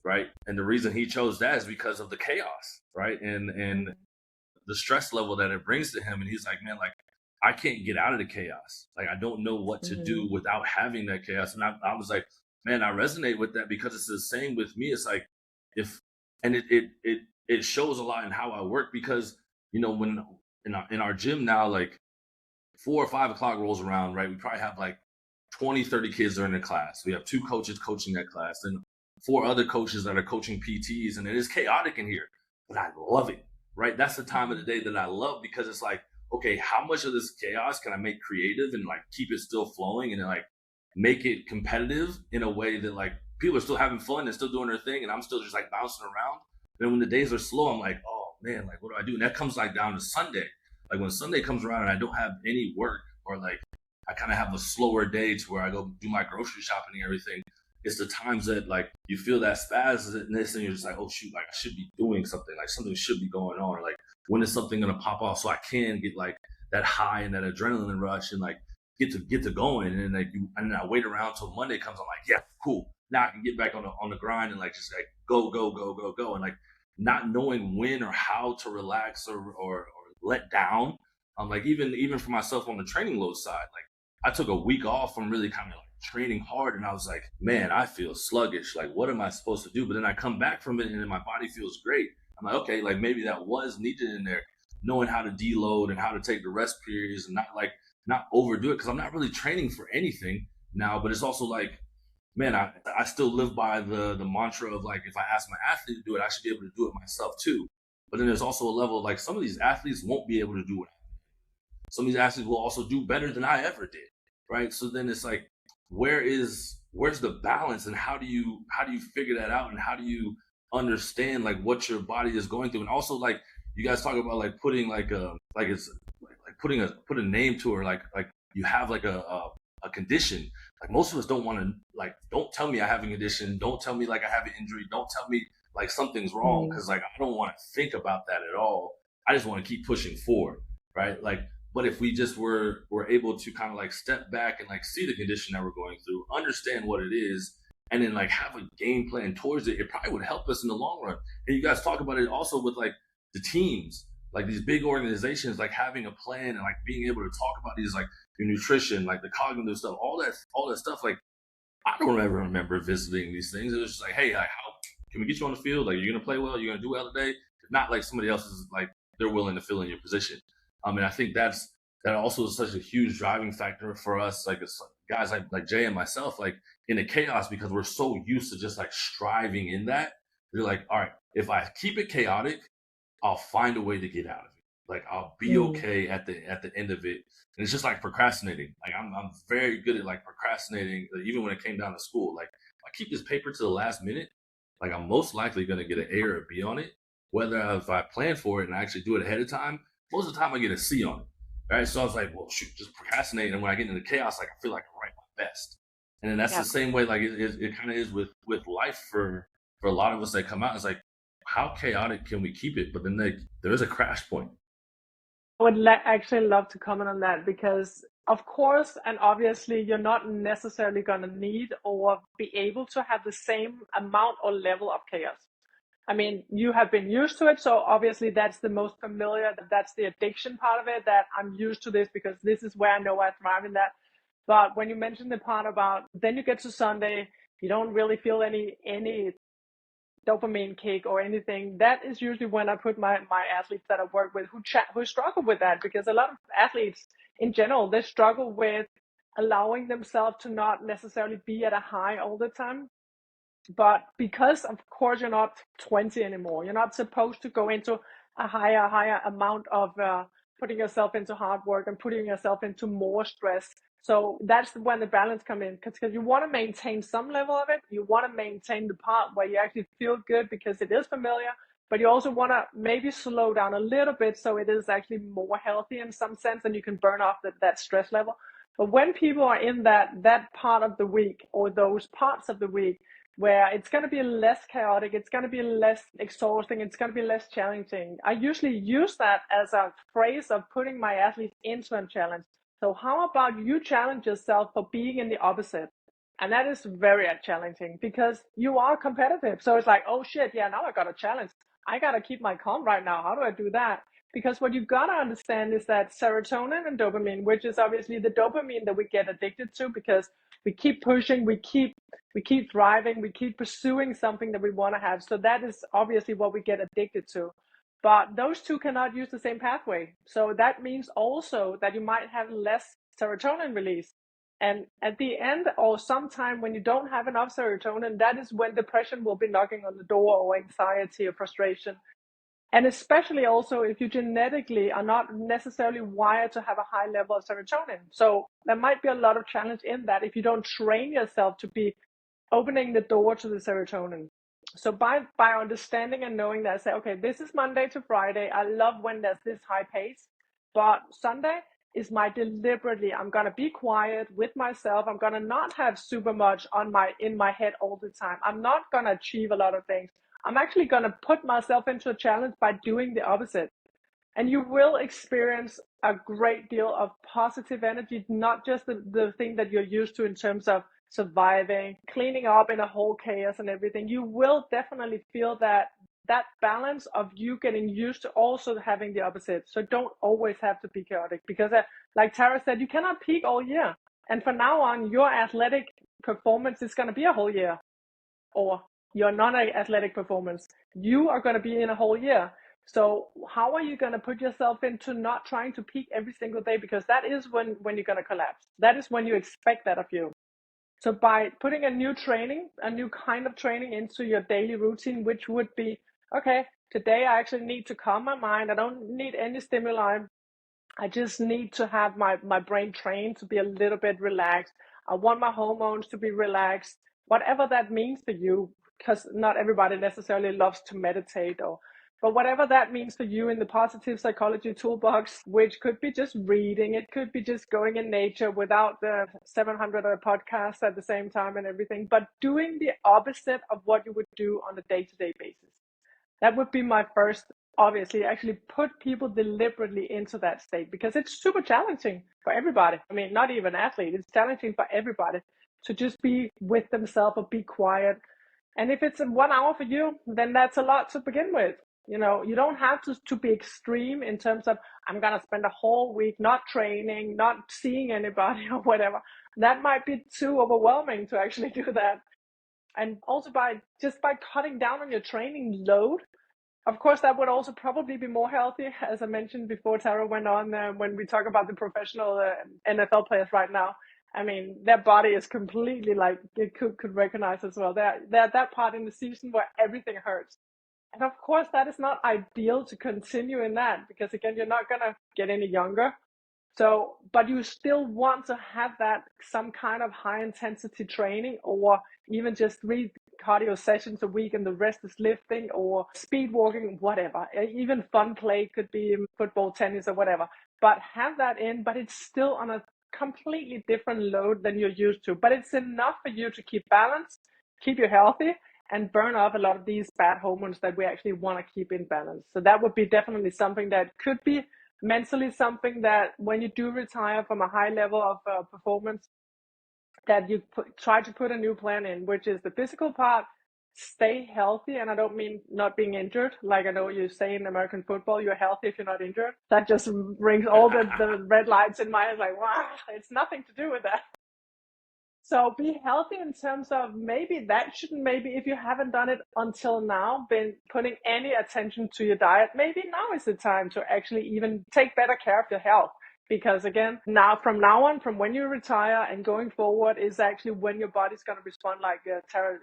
right? And the reason he chose that is because of the chaos, right? And the stress level that it brings to him. And he's like, man, like I can't get out of the chaos. Like I don't know what to do without having that chaos. And I was like, man, I resonate with that, because it's the same with me. It's like if, and it shows a lot in how I work, because when in our gym now, like 4 or 5 o'clock rolls around, right? We probably have like 20, 30 kids that are in the class. We have 2 coaches coaching that class, and 4 other coaches that are coaching PTs, and it is chaotic in here, but I love it, right? That's the time of the day that I love, because it's like, okay, how much of this chaos can I make creative and like keep it still flowing, and then like make it competitive in a way that like people are still having fun and still doing their thing, and I'm still just like bouncing around. And when the days are slow, I'm like, oh man, like what do I do? And that comes like down to Sunday. Like when Sunday comes around and I don't have any work, or like I kind of have a slower day to where I go do my grocery shopping and everything, it's the times that like you feel that spasmness and you're just like, oh shoot, like I should be doing something, like something should be going on, or like when is something gonna pop off so I can get like that high and that adrenaline rush and like get to going. And then like and then I wait around till Monday comes. I'm like, yeah, cool. Now I can get back on the grind and like just like go, and like not knowing when or how to relax or let down. Like even for myself on the training load side, like I took a week off from really kind of like training hard, and I was like, man, I feel sluggish. Like, what am I supposed to do? But then I come back from it, and then my body feels great. I'm like, okay, like maybe that was needed in there, knowing how to deload and how to take the rest periods and not overdo it, because I'm not really training for anything now. But it's also like, man, I still live by the mantra of like, if I ask my athlete to do it, I should be able to do it myself too. But then there's also a level of like, some of these athletes won't be able to do it. Some of these athletes will also do better than I ever did, right? So then it's like, where's the balance, and how do you figure that out, and how do you understand like what your body is going through? And also like you guys talk about like putting like a like it's like put a name to it, like you have like a condition. Like most of us don't want to, like, don't tell me I have a condition, don't tell me like I have an injury, don't tell me like something's wrong, because like I don't want to think about that at all. I just want to keep pushing forward, right? Like, but if we just were able to kind of like step back and like see the condition that we're going through, understand what it is, and then like have a game plan towards it, it probably would help us in the long run. And you guys talk about it also with like the teams, like these big organizations, like having a plan and like being able to talk about these, like your nutrition, like the cognitive stuff, all that stuff. Like I don't ever remember visiting these things. It was just like, hey, like, how can we get you on the field? Like, you're gonna play well, you're gonna do well today. If not, like somebody else is like, they're willing to fill in your position. And I think that also is such a huge driving factor for us, like it's guys like Jay and myself, like in the chaos, because we're so used to just like striving in that. You're like, all right, if I keep it chaotic, I'll find a way to get out of it. Like I'll be okay at the end of it. And it's just like procrastinating. Like I'm very good at like procrastinating, even when it came down to school. Like if I keep this paper to the last minute, like I'm most likely gonna get an A or a B on it. Whether if I plan for it and I actually do it ahead of time, most of the time I get a C on it. Right. So I was like, well, shoot, just procrastinate. And when I get into chaos, like I feel like I write my best. And then that's the same way, like it kind of is with life for a lot of us that come out. It's like, how chaotic can we keep it? But then there is a crash point. I would actually love to comment on that because, of course, and obviously, you're not necessarily going to need or be able to have the same amount or level of chaos. I mean, you have been used to it, so obviously that's the most familiar, that's the addiction part of it, that I'm used to this because this is where I know I thrive in that. But when you mentioned the part about then you get to Sunday, you don't really feel any dopamine kick or anything, that is usually when I put my athletes that I work with who struggle with that, because a lot of athletes in general, they struggle with allowing themselves to not necessarily be at a high all the time. But because of course you're not 20 anymore, you're not supposed to go into a higher amount of putting yourself into hard work and putting yourself into more stress. So that's when the balance comes in, because you want to maintain some level of it. You want to maintain the part where you actually feel good because it is familiar, but you also want to maybe slow down a little bit so it is actually more healthy in some sense, and you can burn off that stress level. But when people are in that part of the week or those parts of the week where it's going to be less chaotic, it's going to be less exhausting, it's going to be less challenging, I usually use that as a phrase of putting my athletes into a challenge. So how about you challenge yourself for being in the opposite? And that is very challenging because you are competitive. So it's like, oh shit, yeah, now I got a challenge. I got to keep my calm right now. How do I do that? Because what you got to understand is that serotonin and dopamine, which is obviously the dopamine that we get addicted to because we keep pushing, we keep thriving, we keep pursuing something that we want to have. So that is obviously what we get addicted to. But those two cannot use the same pathway. So that means also that you might have less serotonin release. And at the end, or sometime when you don't have enough serotonin, that is when depression will be knocking on the door, or anxiety or frustration. And especially also if you genetically are not necessarily wired to have a high level of serotonin. So there might be a lot of challenge in that if you don't train yourself to be opening the door to the serotonin. So by understanding and knowing that, I say, okay, this is Monday to Friday. I love when there's this high pace, but Sunday is my deliberately, I'm going to be quiet with myself. I'm going to not have super much in my head all the time. I'm not going to achieve a lot of things. I'm actually going to put myself into a challenge by doing the opposite. And you will experience a great deal of positive energy, not just the thing that you're used to in terms of surviving, cleaning up in a whole chaos and everything. You will definitely feel that balance of you getting used to also having the opposite. So don't always have to be chaotic, because like Tara said, you cannot peak all year. And from now on, your athletic performance is going to be a whole year, or your non-athletic performance. You are going to be in a whole year. So how are you going to put yourself into not trying to peak every single day? Because that is when you're going to collapse. That is when you expect that of you. So by putting a new kind of training into your daily routine, which would be, okay, today I actually need to calm my mind. I don't need any stimuli. I just need to have my brain trained to be a little bit relaxed. I want my hormones to be relaxed, whatever that means for you, because not everybody necessarily loves to meditate, but whatever that means for you in the positive psychology toolbox, which could be just reading, it could be just going in nature without the 700 podcasts at the same time and everything, but doing the opposite of what you would do on a day-to-day basis. That would be my first, obviously, actually put people deliberately into that state, because it's super challenging for everybody. I mean, not even athletes, it's challenging for everybody to just be with themselves or be quiet. And if it's in 1 hour for you, then that's a lot to begin with. You know, you don't have to be extreme in terms of, I'm going to spend a whole week not training, not seeing anybody or whatever. That might be too overwhelming to actually do that. And also by cutting down on your training load, of course, that would also probably be more healthy, as I mentioned before Tara went on, when we talk about the professional NFL players right now. I mean, their body is completely like, it could recognize as well. They're at that part in the season where everything hurts. And of course, that is not ideal to continue in that, because again, you're not going to get any younger. So, but you still want to have that some kind of high intensity training, or even just cardio sessions a week and the rest is lifting or speed walking, whatever. Even fun play could be football, tennis, or whatever. But have that in, but it's still on a completely different load than you're used to. But it's enough for you to keep balance, keep you healthy, and burn off a lot of these bad hormones that we actually want to keep in balance. So that would be definitely something that could be mentally something that when you do retire from a high level of performance, that you try to put a new plan in, which is the physical part, stay healthy. And I don't mean not being injured. Like I know you say in American football, you're healthy if you're not injured. That just rings all the red lights in my head, like, wow, it's nothing to do with that. So be healthy in terms of maybe that shouldn't, maybe if you haven't done it until now, been putting any attention to your diet, maybe now is the time to actually even take better care of your health. Because again, from now on, from when you retire and going forward is actually when your body's going to respond, like Tara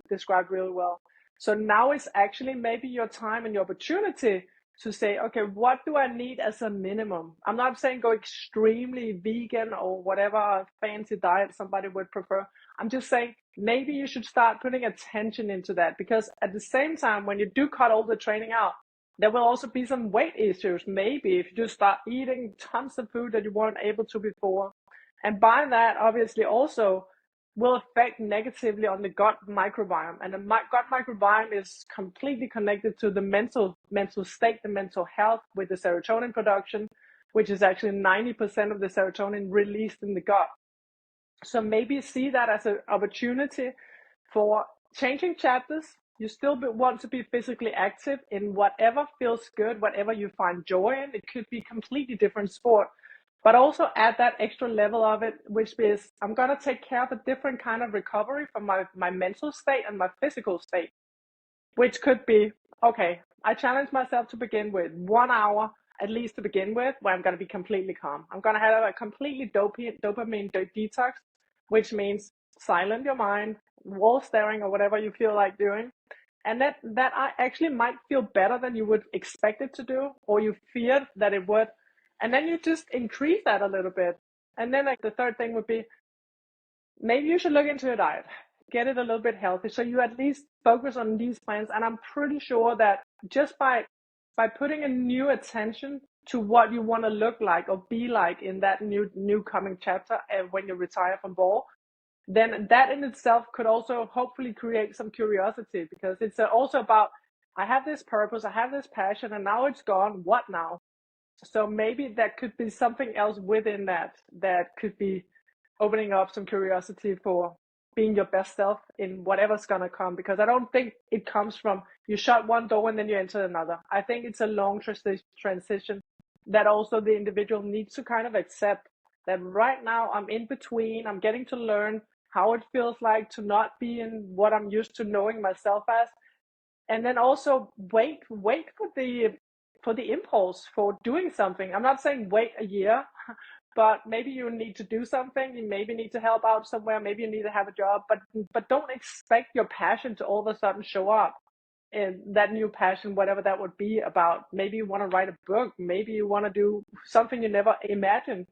described really well. So now is actually maybe your time and your opportunity to say, okay, what do I need as a minimum? I'm not saying go extremely vegan or whatever fancy diet somebody would prefer. I'm just saying maybe you should start putting attention into that, because at the same time, when you do cut all the training out, there will also be some weight issues. Maybe if you just start eating tons of food that you weren't able to before. And by that, obviously also will affect negatively on the gut microbiome. And the gut microbiome is completely connected to the mental state, the mental health, with the serotonin production, which is actually 90% of the serotonin released in the gut. So maybe see that as an opportunity for changing chapters. You still want to be physically active in whatever feels good, whatever you find joy in. It could be completely different sport, but also add that extra level of it, which is I'm going to take care of a different kind of recovery from my mental state and my physical state, which could be, okay, I challenge myself to begin with 1 hour at least to begin with, where I'm going to be completely calm. I'm going to have a completely dopamine detox, which means silent your mind, wall staring or whatever you feel like doing. And that I actually might feel better than you would expect it to do, or you feared that it would. And then you just increase that a little bit. And then like the third thing would be, maybe you should look into your diet, get it a little bit healthy. So you at least focus on these plans. And I'm pretty sure that just by putting a new attention to what you want to look like or be like in that new coming chapter, when you retire from ball, then that in itself could also hopefully create some curiosity, because it's also about, I have this purpose, I have this passion, and now it's gone. What now? So maybe that could be something else within that could be opening up some curiosity for being your best self in whatever's going to come. Because I don't think it comes from you shut one door and then you enter another. I think it's a long transition that also the individual needs to kind of accept that right now I'm in between. I'm getting to learn how it feels like to not be in what I'm used to knowing myself as. And then also wait for the impulse for doing something. I'm not saying wait a year, but maybe you need to do something. You maybe need to help out somewhere. Maybe you need to have a job, but don't expect your passion to all of a sudden show up. And that new passion, whatever that would be about, maybe you want to write a book. Maybe you want to do something you never imagined.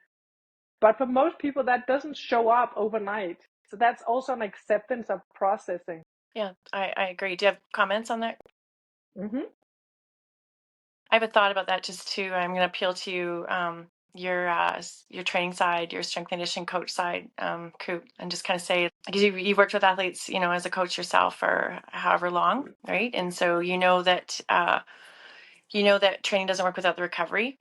But for most people, that doesn't show up overnight. So that's also an acceptance of processing. Yeah, I agree. Do you have comments on that? Mm-hmm. I have a thought about that just too. I'm going to appeal to your training side, your strength conditioning coach side, Coop, and just kind of say, because you've worked with athletes, as a coach yourself for however long, right? And so that training doesn't work without the recovery,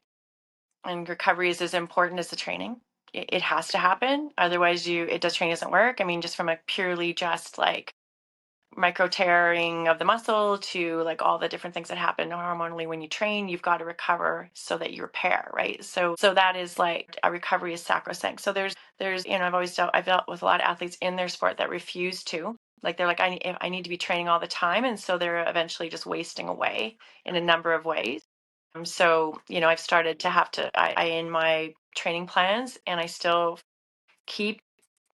and recovery is as important as the training. It has to happen, otherwise training doesn't work. I mean, just from a purely just like micro tearing of the muscle to like all the different things that happen hormonally when you train, you've got to recover so that you repair, right? So that is like a recovery is sacrosanct. So there's I've dealt with a lot of athletes in their sport that refuse to, like they're like, I need to be training all the time, and so they're eventually just wasting away in a number of ways. So I've started to have to I in my training plans, and I still keep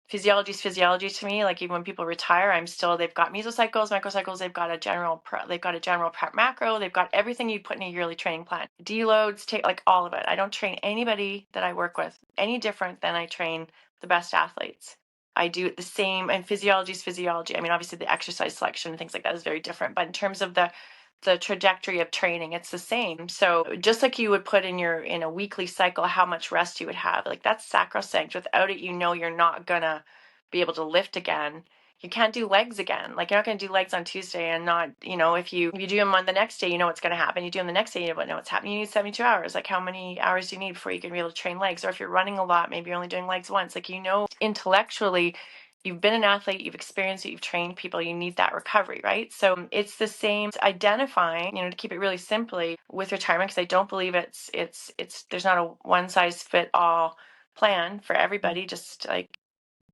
physiology is physiology to me. Like even when people retire, they've got mesocycles, microcycles, they've got a general prep macro, they've got everything you put in a yearly training plan. Deloads, like all of it. I don't train anybody that I work with any different than I train the best athletes. I do it the same, and physiology is physiology. I mean, obviously the exercise selection and things like that is very different, but in terms of the trajectory of training, it's the same. So just like you would put in a weekly cycle how much rest you would have, like that's sacrosanct. Without it, you're not gonna be able to lift again. You can't do legs again. Like you're not going to do legs on Tuesday and not, if you do them on the next day, you know what's going to happen. You do them the next day, you know what's happening. You need 72 hours. Like how many hours do you need before you can be able to train legs? Or if you're running a lot, maybe you're only doing legs once. Like, intellectually, you've been an athlete, you've experienced it, you've trained people, you need that recovery, right? So it's the same. It's identifying, to keep it really simply with retirement, because I don't believe it's there's not a one size fit all plan for everybody, just like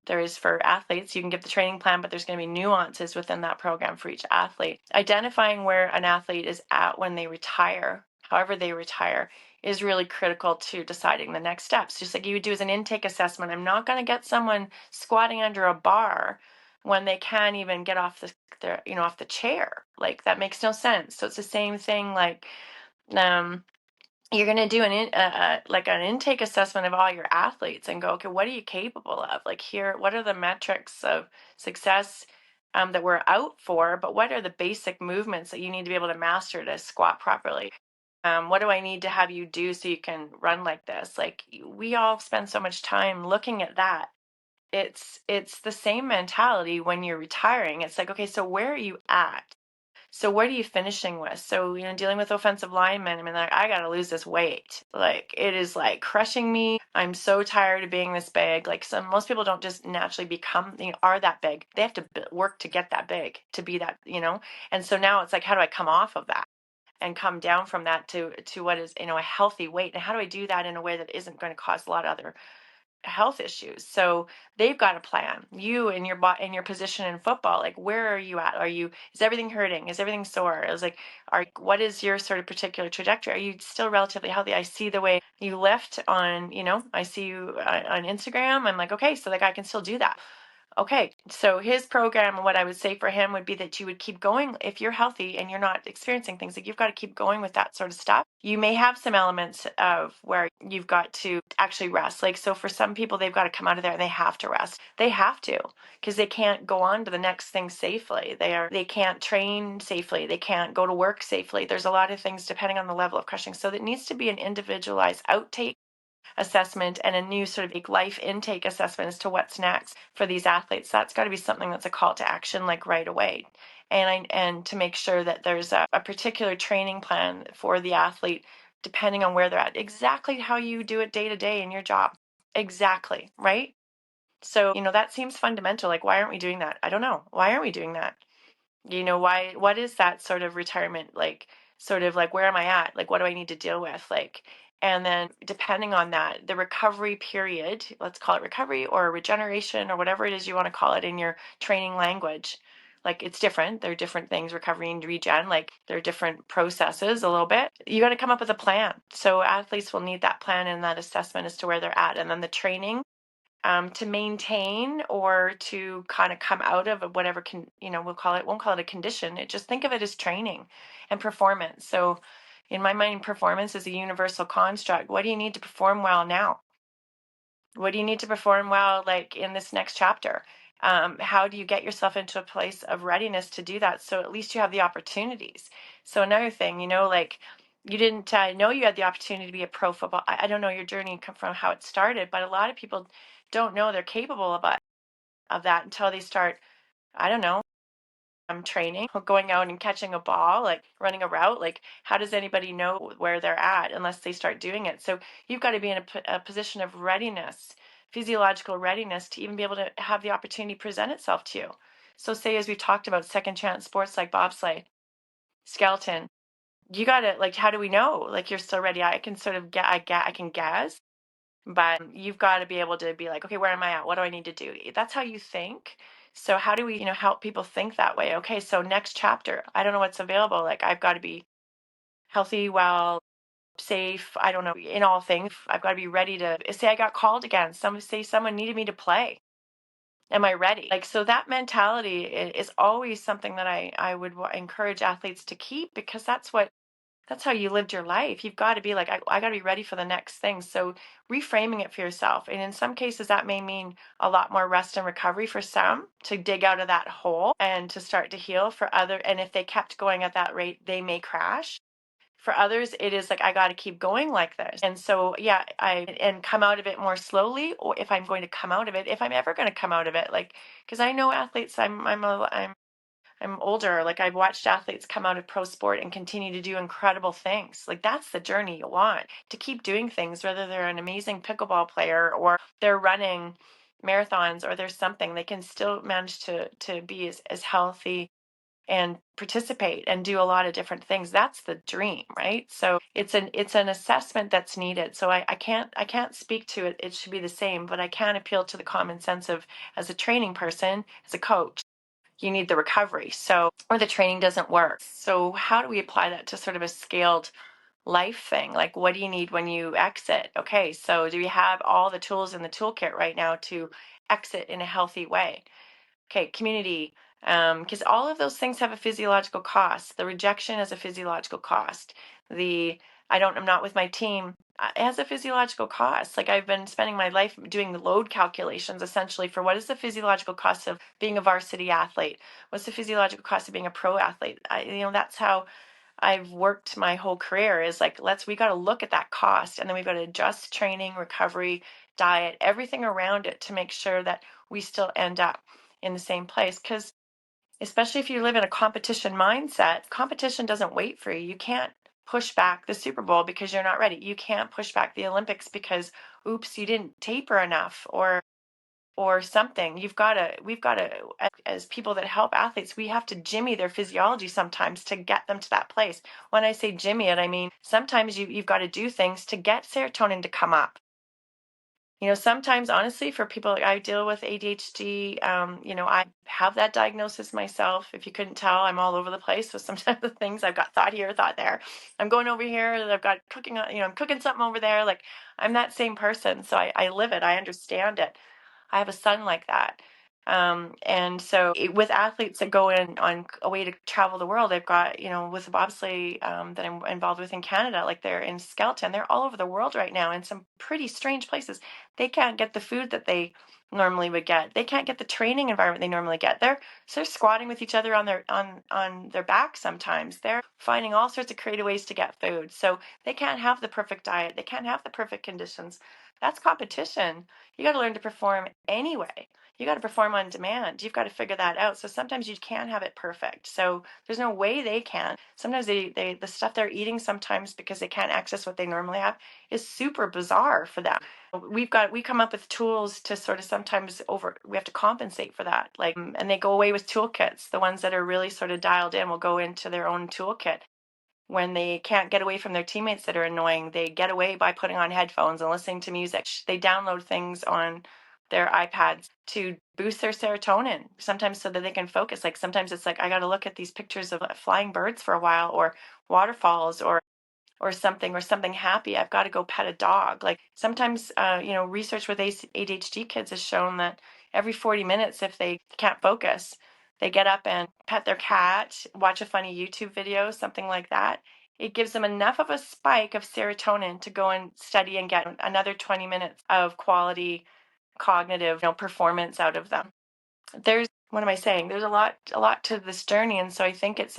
there is for athletes. You can give the training plan, but there's going to be nuances within that program for each athlete. Identifying where an athlete is at when they retire, however they retire, is really critical to deciding the next steps. Just like you would do as an intake assessment. I'm not going to get someone squatting under a bar when they can't even get off off the chair. Like that makes no sense. So it's the same thing. Like, you're going to do an intake assessment of all your athletes and go, okay, what are you capable of? Like here, what are the metrics of success that we're out for, but what are the basic movements that you need to be able to master to squat properly? What do I need to have you do so you can run like this? Like we all spend so much time looking at that. It's the same mentality when you're retiring. It's like, okay, so where are you at? So what are you finishing with? So, dealing with offensive linemen, I mean, like, I got to lose this weight. Like, it is like crushing me. I'm so tired of being this big. Like, most people don't just naturally become, are that big. They have to work to get that big, to be that, And so now it's like, how do I come off of that and come down from that to what is, a healthy weight? And how do I do that in a way that isn't going to cause a lot of other health issues? So they've got a plan. You in your position in football, like where are you at? Is everything hurting? Is everything sore? It was like, what is your sort of particular trajectory? Are you still relatively healthy? I see the way you lift on, I see you on Instagram. I'm like, okay, so the guy can still do that. Okay, so his program, what I would say for him would be that you would keep going. If you're healthy and you're not experiencing things, like you've got to keep going with that sort of stuff. You may have some elements of where you've got to actually rest. Like, so for some people, they've got to come out of there and they have to rest. They have to, because they can't go on to the next thing safely. They can't train safely. They can't go to work safely. There's a lot of things depending on the level of crushing. So it needs to be an individualized outtake assessment and a new sort of life intake assessment as to what's next for these athletes. That's got to be something that's a call to action, like right away. And to make sure that there's a particular training plan for the athlete, depending on where they're at, exactly how you do it day to day in your job. Exactly, right? So, that seems fundamental. Like, why aren't we doing that? I don't know. Why aren't we doing that? What is that sort of retirement, like, sort of like, where am I at? Like, what do I need to deal with? Like, and then depending on that, the recovery period, let's call it recovery or regeneration or whatever it is you want to call it in your training language. Like, it's different. There are different things, recovery and regen, like there are different processes a little bit. You got to come up with a plan. So athletes will need that plan and that assessment as to where they're at. And then the training to maintain or to kind of come out of whatever won't call it a condition. Just think of it as training and performance. So in my mind, performance is a universal construct. What do you need to perform well now? What do you need to perform well, like in this next chapter? How do you get yourself into a place of readiness to do that? So at least you have the opportunities. So another thing, like you didn't know you had the opportunity to be a pro football. I don't know your journey from how it started, but a lot of people don't know they're capable of that until they start, I don't know, training, going out and catching a ball, like running a route. Like, how does anybody know where they're at unless they start doing it? So you've got to be in a position of readiness, physiological readiness, to even be able to have the opportunity present itself to you. So say, as we talked about, second chance sports like bobsleigh, skeleton, you got to, like, how do we know? Like, you're still ready. I can sort of I can guess, but you've got to be able to be like, okay, where am I at? What do I need to do? That's how you think. So how do we, help people think that way? Okay, so next chapter, I don't know what's available. Like, I've got to be healthy, well, safe. I don't know, in all things. I've got to be ready to say I got called again. Someone needed me to play. Am I ready? Like, so that mentality is always something that I would encourage athletes to keep, because that's that's how you lived your life. You've got to be like, I got to be ready for the next thing. So reframing it for yourself. And in some cases, that may mean a lot more rest and recovery for some to dig out of that hole and to start to heal. For other, and if they kept going at that rate, they may crash. For others, it is like, I got to keep going like this. And so, yeah, and come out of it more slowly, or if I'm going to come out of it, if I'm ever going to come out of it, like, because I know athletes, I'm older. Like, I've watched athletes come out of pro sport and continue to do incredible things. Like, that's the journey you want, to keep doing things, whether they're an amazing pickleball player or they're running marathons or there's something, they can still manage to be as healthy and participate and do a lot of different things. That's the dream, right? So it's an assessment that's needed. So I can't speak to it. It should be the same, but I can appeal to the common sense of, as a training person, as a coach, you need the recovery. So, or the training doesn't work. So how do we apply that to sort of a scaled life thing? Like, what do you need when you exit? Okay, so do we have all the tools in the toolkit right now to exit in a healthy way? Okay, community, because all of those things have a physiological cost. The rejection has a physiological cost. I'm not with my team, it has a physiological cost. Like, I've been spending my life doing the load calculations essentially for what is the physiological cost of being a varsity athlete? What's the physiological cost of being a pro athlete? That's how I've worked my whole career, is like, we got to look at that cost, and then we've got to adjust training, recovery, diet, everything around it to make sure that we still end up in the same place. Because especially if you live in a competition mindset, competition doesn't wait for you. You can't push back the Super Bowl because you're not ready. You can't push back the Olympics because, oops, you didn't taper enough, or something. We've got to, as people that help athletes, we have to jimmy their physiology sometimes to get them to that place. When I say jimmy it, I mean sometimes you've got to do things to get serotonin to come up. Sometimes, honestly, for people, I deal with ADHD. I have that diagnosis myself. If you couldn't tell, I'm all over the place with sometimes the things. I've got thought here, thought there. I'm going over here. I've got cooking, I'm cooking something over there. Like, I'm that same person. So I live it. I understand it. I have a son like that. And so with athletes that go in on a way to travel the world, they've got, with the bobsleigh that I'm involved with in Canada, like, they're in Skelton, they're all over the world right now in some pretty strange places. They can't get the food that they normally would get. They can't get the training environment they normally get. They're squatting with each other on their back sometimes. They're finding all sorts of creative ways to get food. So they can't have the perfect diet. They can't have the perfect conditions. That's competition. You got to learn to perform anyway. You got to perform on demand. You've got to figure that out. So sometimes you can't have it perfect. So there's no way they can. Sometimes the stuff they're eating, sometimes because they can't access what they normally have, is super bizarre for them. We come up with tools to sort of sometimes we have to compensate for that. Like, and they go away with toolkits. The ones that are really sort of dialed in will go into their own toolkit. When they can't get away from their teammates that are annoying, they get away by putting on headphones and listening to music. They download things on their iPads to boost their serotonin, sometimes so that they can focus. Like, sometimes it's like, I got to look at these pictures of flying birds for a while, or waterfalls, or something happy. I've got to go pet a dog. Like, sometimes, research with ADHD kids has shown that every 40 minutes, if they can't focus, they get up and pet their cat, watch a funny YouTube video, something like that. It gives them enough of a spike of serotonin to go and study and get another 20 minutes of quality cognitive, performance out of them. What am I saying? There's a lot to this journey. And so I think it's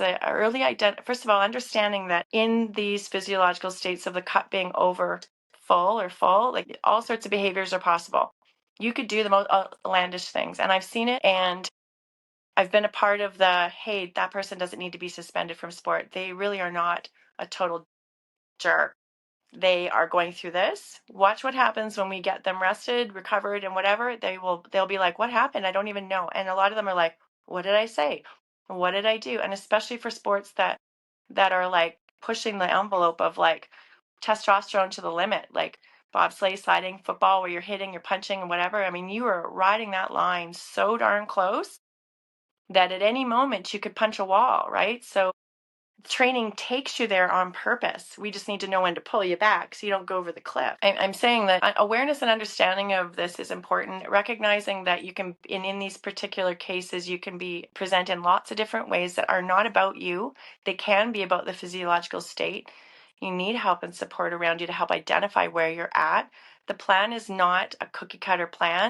first of all, understanding that in these physiological states of the cup being over full, like, all sorts of behaviors are possible. You could do the most outlandish things. And I've seen it, and I've been a part of hey, that person doesn't need to be suspended from sport. They really are not a total jerk. They are going through this. Watch what happens when we get them rested, recovered, and whatever. They'll be like, what happened? I don't even know. And a lot of them are like, what did I say? What did I do? And especially for sports that are like pushing the envelope of like testosterone to the limit, like bobsleigh, sliding, football, where you're hitting, you're punching, and whatever. I mean, you are riding that line so darn close that at any moment you could punch a wall, right? So training takes you there on purpose. We just need to know when to pull you back so you don't go over the cliff. I'm saying that awareness and understanding of this is important. Recognizing that you can, in these particular cases, you can be present in lots of different ways that are not about you. They can be about the physiological state. You need help and support around you to help identify where you're at. The plan is not a cookie cutter plan.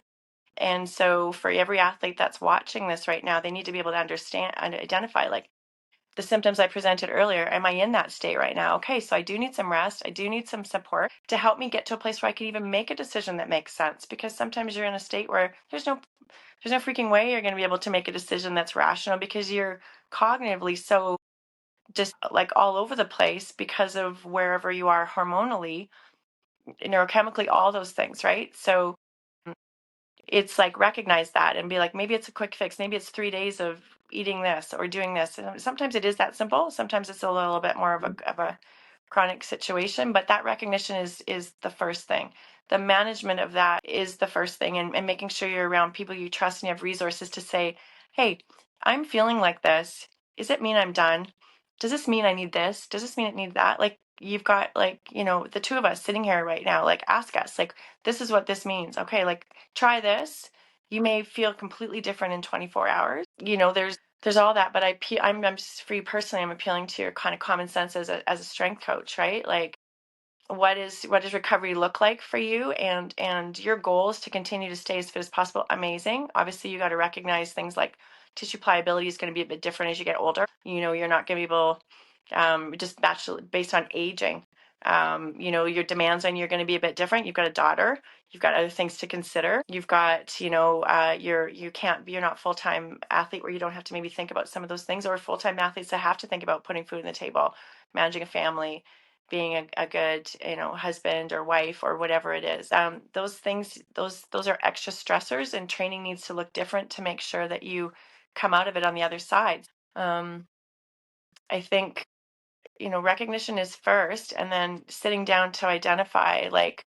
And so for every athlete that's watching this right now, they need to be able to understand and identify, like, the symptoms I presented earlier. Am I in that state right now? Okay, so I do need some rest. I do need some support to help me get to a place where I can even make a decision that makes sense. Because sometimes you're in a state where there's no freaking way you're going to be able to make a decision that's rational, because you're cognitively so just like all over the place because of wherever you are hormonally, neurochemically, all those things, right? So it's like, recognize that and be like, maybe it's a quick fix. Maybe it's 3 days of eating this or doing this. And sometimes it is that simple. Sometimes it's a little bit more of a chronic situation, but that recognition is the first thing. The management of that is the first thing, and making sure you're around people you trust and you have resources to say, hey, I'm feeling like this. Does it mean I'm done? Does this mean I need this? Does this mean I need that? Like, you've got, like, the two of us sitting here right now, like, ask us, like, this is what this means. Okay, like, try this. You may feel completely different in 24 hours. There's all that, but I'm just, for you personally, I'm appealing to your kind of common sense as a strength coach, right? Like, what does recovery look like for you, and your goals to continue to stay as fit as possible? Amazing. Obviously, you got to recognize things like tissue pliability is going to be a bit different as you get older. You're not going to be able, just based on aging. Your demands on you are going to be a bit different. You've got a daughter. You've got other things to consider. You've got, you're not full-time athlete where you don't have to maybe think about some of those things, or full-time athletes that have to think about putting food on the table, managing a family, being a good, husband or wife or whatever it is. Those things, those are extra stressors, and training needs to look different to make sure that you come out of it on the other side. I think, recognition is first, and then sitting down to identify, like,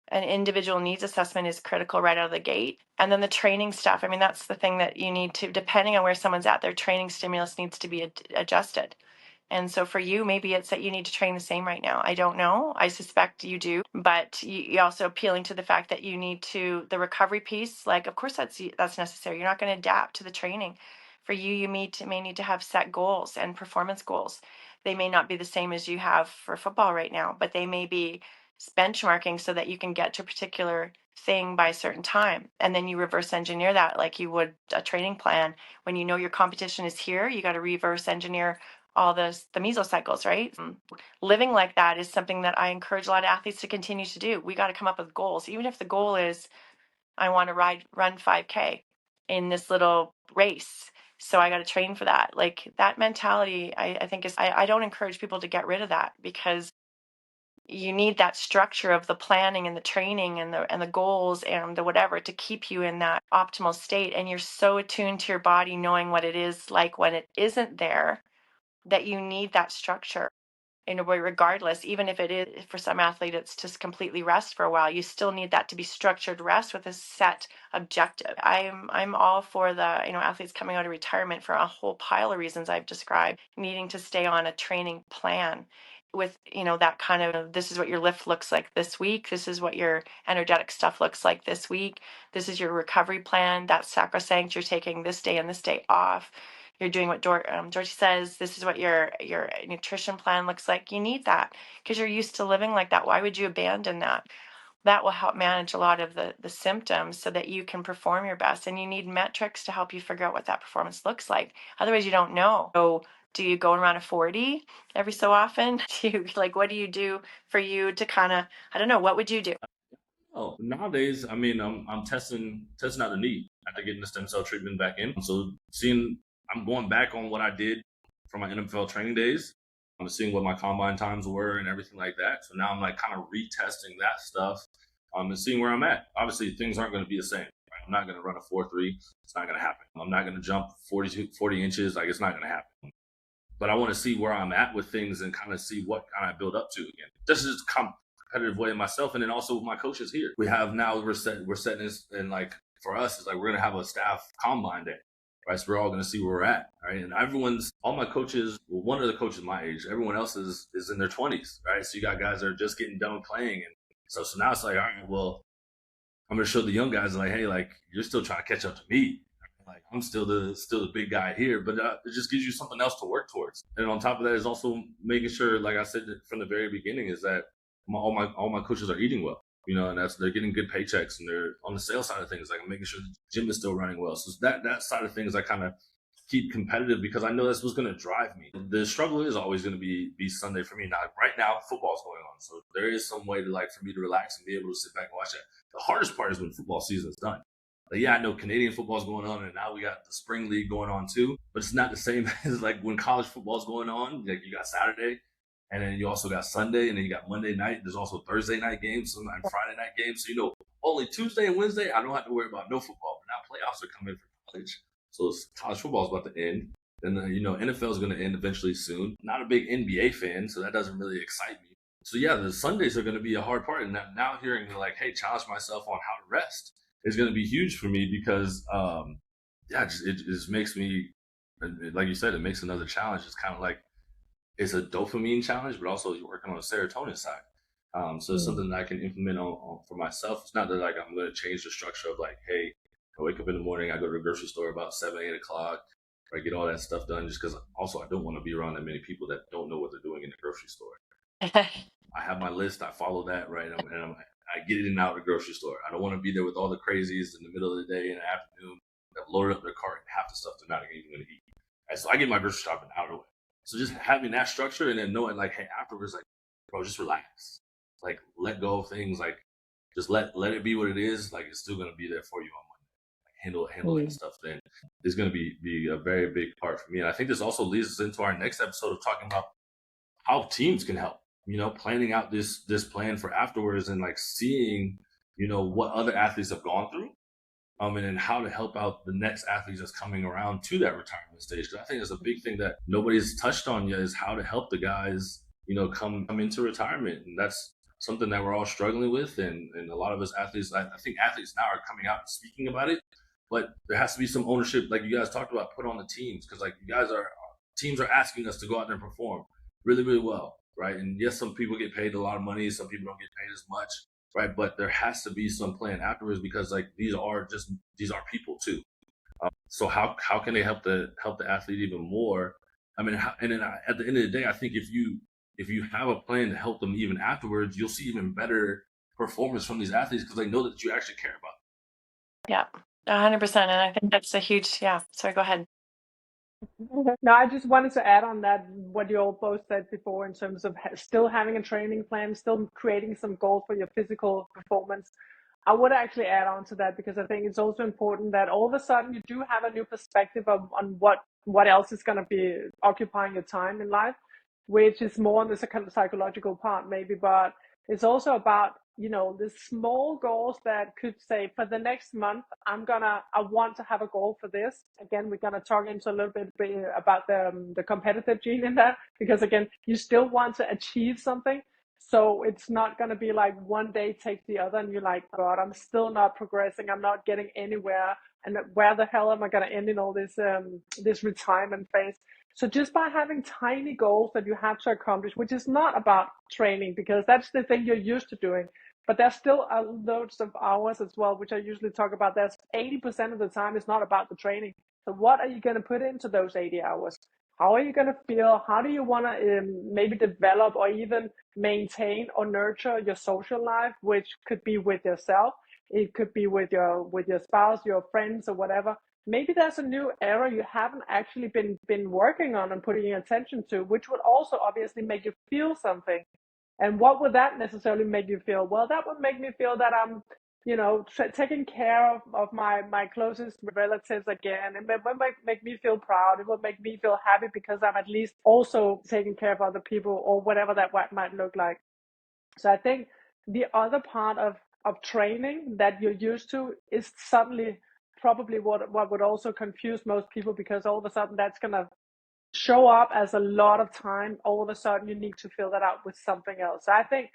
an individual needs assessment is critical right out of the gate. And then the training stuff, I mean, that's the thing that you need to, depending on where someone's at, their training stimulus needs to be adjusted. And so for you, maybe it's that you need to train the same right now. I don't know. I suspect you do, but you also appealing to the fact that you need to, the recovery piece, like, of course that's necessary. You're not going to adapt to the training. For you, you may need to have set goals and performance goals. They may not be the same as you have for football right now, but they may be benchmarking so that you can get to a particular thing by a certain time. And then you reverse engineer that like you would a training plan. When you know your competition is here, you got to reverse engineer all the mesocycles, right? Living like that is something that I encourage a lot of athletes to continue to do. We got to come up with goals. Even if the goal is, I want to run 5K in this little race, so I got to train for that. Like, that mentality, I think I don't encourage people to get rid of that, because you need that structure of the planning and the training and the goals and the whatever to keep you in that optimal state. And you're so attuned to your body, knowing what it is like when it isn't there, that you need that structure in a way. Regardless, even if it is, for some athlete, it's just completely rest for a while, you still need that to be structured rest with a set objective. I'm all for the athletes coming out of retirement for a whole pile of reasons I've described, needing to stay on a training plan with that kind of, this is what your lift looks like this week, this is what your energetic stuff looks like this week, this is your recovery plan, that's sacrosanct, you're taking this day and this day off, you're doing what Georgie says, this is what your nutrition plan looks like. You need that because you're used to living like that. Why would you abandon that? That will help manage a lot of the symptoms so that you can perform your best. And you need metrics to help you figure out what that performance looks like. Otherwise, you don't know. So do you go around a 40 every so often? What do you do for you to kind of, I don't know, what would you do? Oh, nowadays, I mean, I'm testing out the knee after getting the stem cell treatment back in. So I'm going back on what I did for my NFL training days. I'm seeing what my combine times were and everything like that. So now I'm like kind of retesting that stuff, and seeing where I'm at. Obviously, things aren't going to be the same. Right? I'm not going to run a 4.3. It's not going to happen. I'm not going to jump 40 inches. Like, it's not going to happen. But I want to see where I'm at with things and kind of see what kind of build up to again. This is competitive way of myself, and then also with my coaches here. We're setting this, and like for us, it's like we're gonna have a staff combine day. right? So we're all going to see where we're at, right? And all my coaches, well, one of the coaches my age, everyone else is in their 20s, right? So you got guys that are just getting done playing. And so now it's like, all right, well, I'm going to show the young guys like, hey, like you're still trying to catch up to me. Like I'm still the big guy here, but it just gives you something else to work towards. And on top of that is also making sure, like I said from the very beginning, is that all my coaches are eating well, you know, and they're getting good paychecks, and they're on the sales side of things. Like I'm making sure the gym is still running well. So that side of things, I kind of keep competitive because I know that's what's going to drive me. The struggle is always going to be Sunday for me. Now, right now, football's going on, so there is some way to for me to relax and be able to sit back and watch it. The hardest part is when football season is done. Like, yeah, I know Canadian football's going on, and now we got the spring league going on too. But it's not the same as like when college football's going on. Like you got Saturday, and then you also got Sunday, and then you got Monday night. There's also Thursday night games, sometimes Friday night games. So only Tuesday and Wednesday, I don't have to worry about no football. But now playoffs are coming for college, so college football is about to end. And NFL is going to end eventually soon. Not a big NBA fan, so that doesn't really excite me. So yeah, the Sundays are going to be a hard part. And now hearing like, hey, challenge myself on how to rest is going to be huge for me because, it just makes me, like you said, it makes another challenge. It's kind of like, it's a dopamine challenge, but also you're working on the serotonin side. So it's something that I can implement on for myself. It's not that like I'm going to change the structure of like, hey, I wake up in the morning, I go to the grocery store about 7, 8 o'clock. I get all that stuff done just because also I don't want to be around that many people that don't know what they're doing in the grocery store. I have my list. I follow that, right? I get in and out of the grocery store. I don't want to be there with all the crazies in the middle of the day and the afternoon that loaded up their cart and half the stuff they're not even going to eat. And so I get my grocery shopping out of the way. So just having that structure and then knowing like, hey, afterwards, like, bro, just relax. Like, let go of things. Like, just let it be what it is. Like, it's still going to be there for you on Monday. Like, handle that stuff then is going to be a very big part for me. And I think this also leads us into our next episode of talking about how teams can help, planning out this plan for afterwards and like seeing, what other athletes have gone through. And then how to help out the next athletes that's coming around to that retirement stage. Because I think it's a big thing that nobody's touched on yet is how to help the guys, come into retirement. And that's something that we're all struggling with. And a lot of us athletes, I think athletes now are coming out and speaking about it. But there has to be some ownership, like you guys talked about, put on the teams. Because like teams are asking us to go out there and perform really, really well, right? And yes, some people get paid a lot of money. Some people don't get paid as much. Right, but there has to be some plan afterwards because like these are people too. So how can they help the athlete even more? I mean, at the end of the day, I think if you have a plan to help them even afterwards, you'll see even better performance from these athletes because they know that you actually care about them. Yeah, 100%. And I think that's a huge, sorry, go ahead. No, I just wanted to add on that what you all both said before in terms of still having a training plan, still creating some goals for your physical performance. I would actually add on to that because I think it's also important that all of a sudden you do have a new perspective on what else is going to be occupying your time in life, which is more on the psychological part maybe, but it's also about the small goals that could say for the next month I want to have a goal for this. Again, we're gonna talk into a little bit about the competitive gene in that because again you still want to achieve something, so it's not gonna be like one day takes the other and you're like, God, I'm still not progressing, I'm not getting anywhere, and where the hell am I gonna end in all this retirement phase? So just by having tiny goals that you have to accomplish, which is not about training because that's the thing you're used to doing, but there's still loads of hours as well, which I usually talk about. There's 80% of the time is not about the training. So what are you going to put into those 80 hours? How are you going to feel? How do you want to maybe develop or even maintain or nurture your social life, which could be with yourself. It could be with your spouse, your friends or whatever. Maybe there's a new area you haven't actually been working on and putting attention to, which would also obviously make you feel something. And what would that necessarily make you feel? Well, that would make me feel that I'm, taking care of my closest relatives again. It would make me feel proud. It would make me feel happy because I'm at least also taking care of other people or whatever that might look like. So I think the other part of training that you're used to is suddenly probably what would also confuse most people, because all of a sudden that's going to show up as a lot of time. All of a sudden you need to fill that out with something else. So I think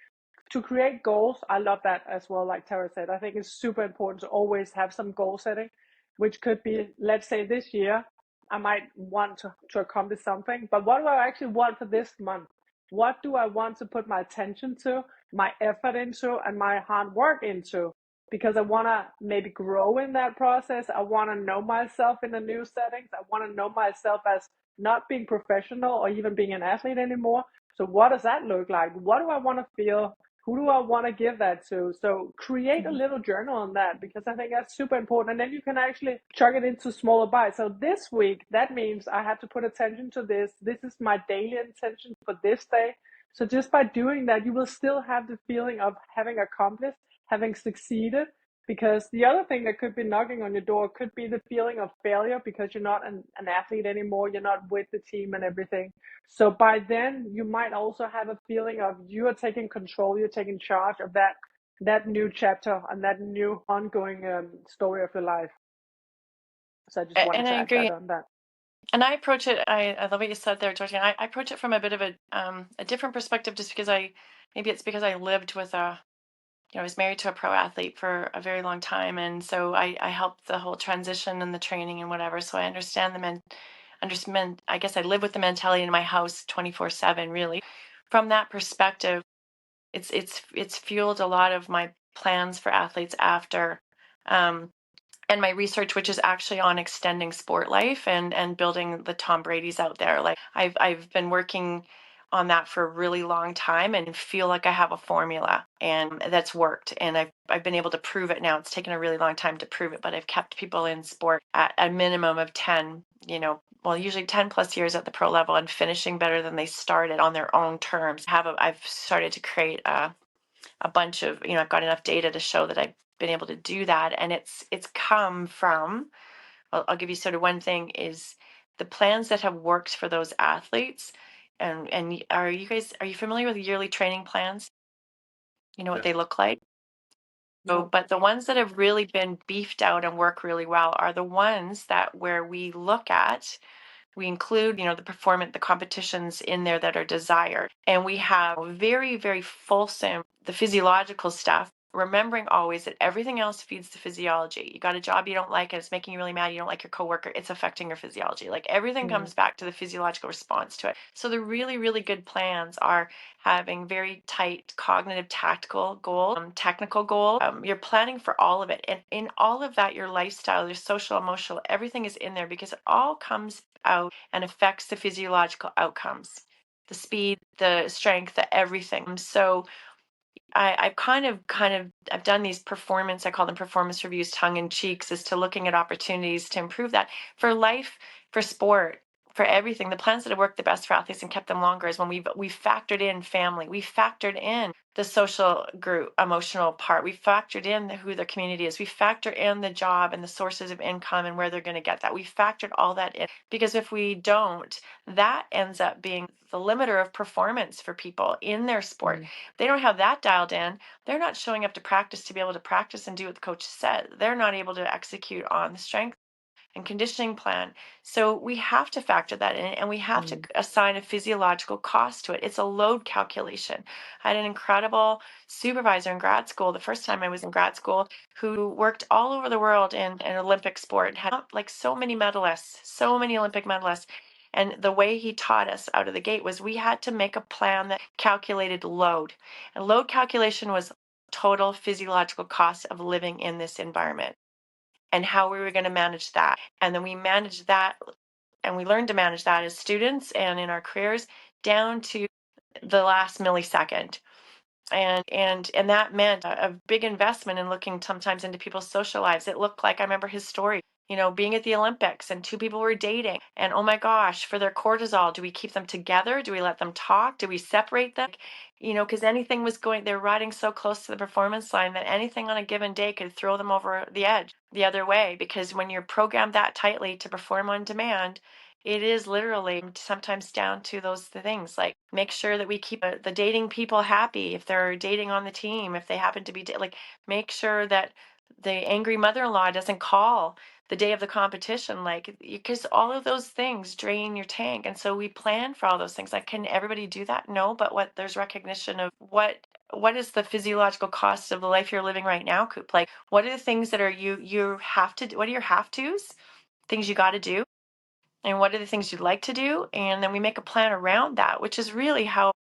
to create goals, I love that as well. Like Tara said, I think it's super important to always have some goal setting. which could be, let's say this year, I might want to accomplish something, but what do I actually want for this month? What do I want to put my attention to, my effort into, and my hard work into? Because I want to maybe grow in that process. I want to know myself in the new settings. I want to know myself as not being professional or even being an athlete anymore. So what does that look like? What do I want to feel? Who do I want to give that to? So create a little journal on that, because I think that's super important. And then you can actually chug it into smaller bites. So this week, that means I have to put attention to this. This is my daily intention for this day. So just by doing that, you will still have the feeling of having accomplished, having succeeded. Because the other thing that could be knocking on your door could be the feeling of failure, because you're not an athlete anymore. You're not with the team and everything. So by then, you might also have a feeling of you are taking control, you're taking charge of that new chapter and that new ongoing story of your life. So I just wanted And to I add agree. that on that. And I approach it, I love what you said there, Georgina. I approach it from a bit of a different perspective, just because maybe it's because I lived with I was married to a pro athlete for a very long time. And so I helped the whole transition and the training and whatever. So I understand understand, I guess I live with the mentality in my house 24/7, really. From that perspective, it's fueled a lot of my plans for athletes after, um, and my research, which is actually on extending sport life and building the Tom Brady's out there. Like I've been working on that for a really long time and feel like I have a formula and that's worked. And I've been able to prove it now. It's taken a really long time to prove it, but I've kept people in sport at a minimum of 10, well, usually 10 plus years at the pro level and finishing better than they started on their own terms. I've started to create a bunch of, I've got enough data to show that I've been able to do that. And it's come from, I'll give you sort of one thing is the plans that have worked for those athletes. And are you familiar with yearly training plans? You know what Yeah. they look like? So, No. but the ones that have really been beefed out and work really well are the ones that where we include, the competitions in there that are desired. And we have very, very fulsome, the physiological stuff, remembering always that everything else feeds the physiology. You got a job you don't like and it's making you really mad, you don't like your coworker, it's affecting your physiology. Like everything comes back to the physiological response to it. So the really, really good plans are having very tight cognitive tactical goals, technical goals. You're planning for all of it. And in all of that, your lifestyle, your social, emotional, everything is in there because it all comes out and affects the physiological outcomes, the speed, the strength, the everything. So I've I've done these I call them performance reviews, tongue in cheeks, as to looking at opportunities to improve that for life, for sport, for everything. The plans that have worked the best for athletes and kept them longer is when we factored in family, we factored in the social group, emotional part, we factored in who their community is, we factor in the job and the sources of income and where they're going to get that. We factored all that in, because if we don't, that ends up being the limiter of performance for people in their sport. They don't have that dialed in. They're not showing up to practice to be able to practice and do what the coach said. They're not able to execute on the strength and conditioning plan. So we have to factor that in, and we have to assign a physiological cost to it. It's a load calculation. I had an incredible supervisor in grad school, the first time I was in grad school, who worked all over the world in Olympic sport and had like so many medalists, so many Olympic medalists. And the way he taught us out of the gate was we had to make a plan that calculated load. And load calculation was total physiological cost of living in this environment and how we were going to manage that. And then we managed that, and we learned to manage that as students and in our careers down to the last millisecond. And that meant a big investment in looking sometimes into people's social lives. It looked like, I remember his story, being at the Olympics and two people were dating, and oh my gosh, for their cortisol, do we keep them together? Do we let them talk? Do we separate them? Because anything was they're riding so close to the performance line that anything on a given day could throw them over the edge the other way. Because when you're programmed that tightly to perform on demand, it is literally sometimes down to those things, like make sure that we keep the dating people happy if they're dating on the team, if they happen to be like make sure that the angry mother-in-law doesn't call the day of the competition, like, because all of those things drain your tank. And so we plan for all those things. Like, can everybody do that? No, but there's recognition of what what is the physiological cost of the life you're living right now, Coop? Like, what are the things that are you have to do? What are your have tos? Things you got to do, and what are the things you'd like to do? And then we make a plan around that, which is really how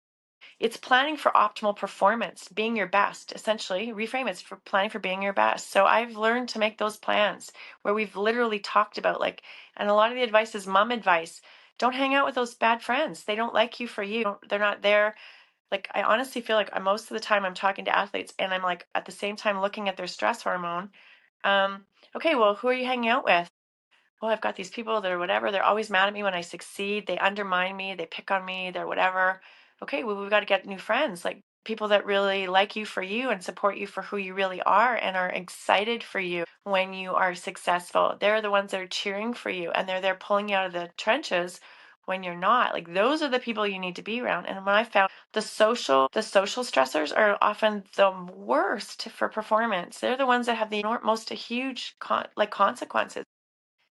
it's planning for optimal performance, being your best, essentially. Reframe it's for planning for being your best. So I've learned to make those plans where we've literally talked about, like, and a lot of the advice is mom advice. Don't hang out with those bad friends. They don't like you for you. They're not there. Like, I honestly feel like most of the time I'm talking to athletes and I'm like at the same time looking at their stress hormone. Okay, well, who are you hanging out with? Well, I've got these people that are whatever. They're always mad at me when I succeed. They undermine me. They pick on me. They're whatever. Okay, well, we've got to get new friends, like people that really like you for you and support you for who you really are and are excited for you when you are successful. They're the ones that are cheering for you and they're there pulling you out of the trenches when you're not. Like, those are the people you need to be around. And when I found the social stressors are often the worst for performance. They're the ones that have the most huge consequences.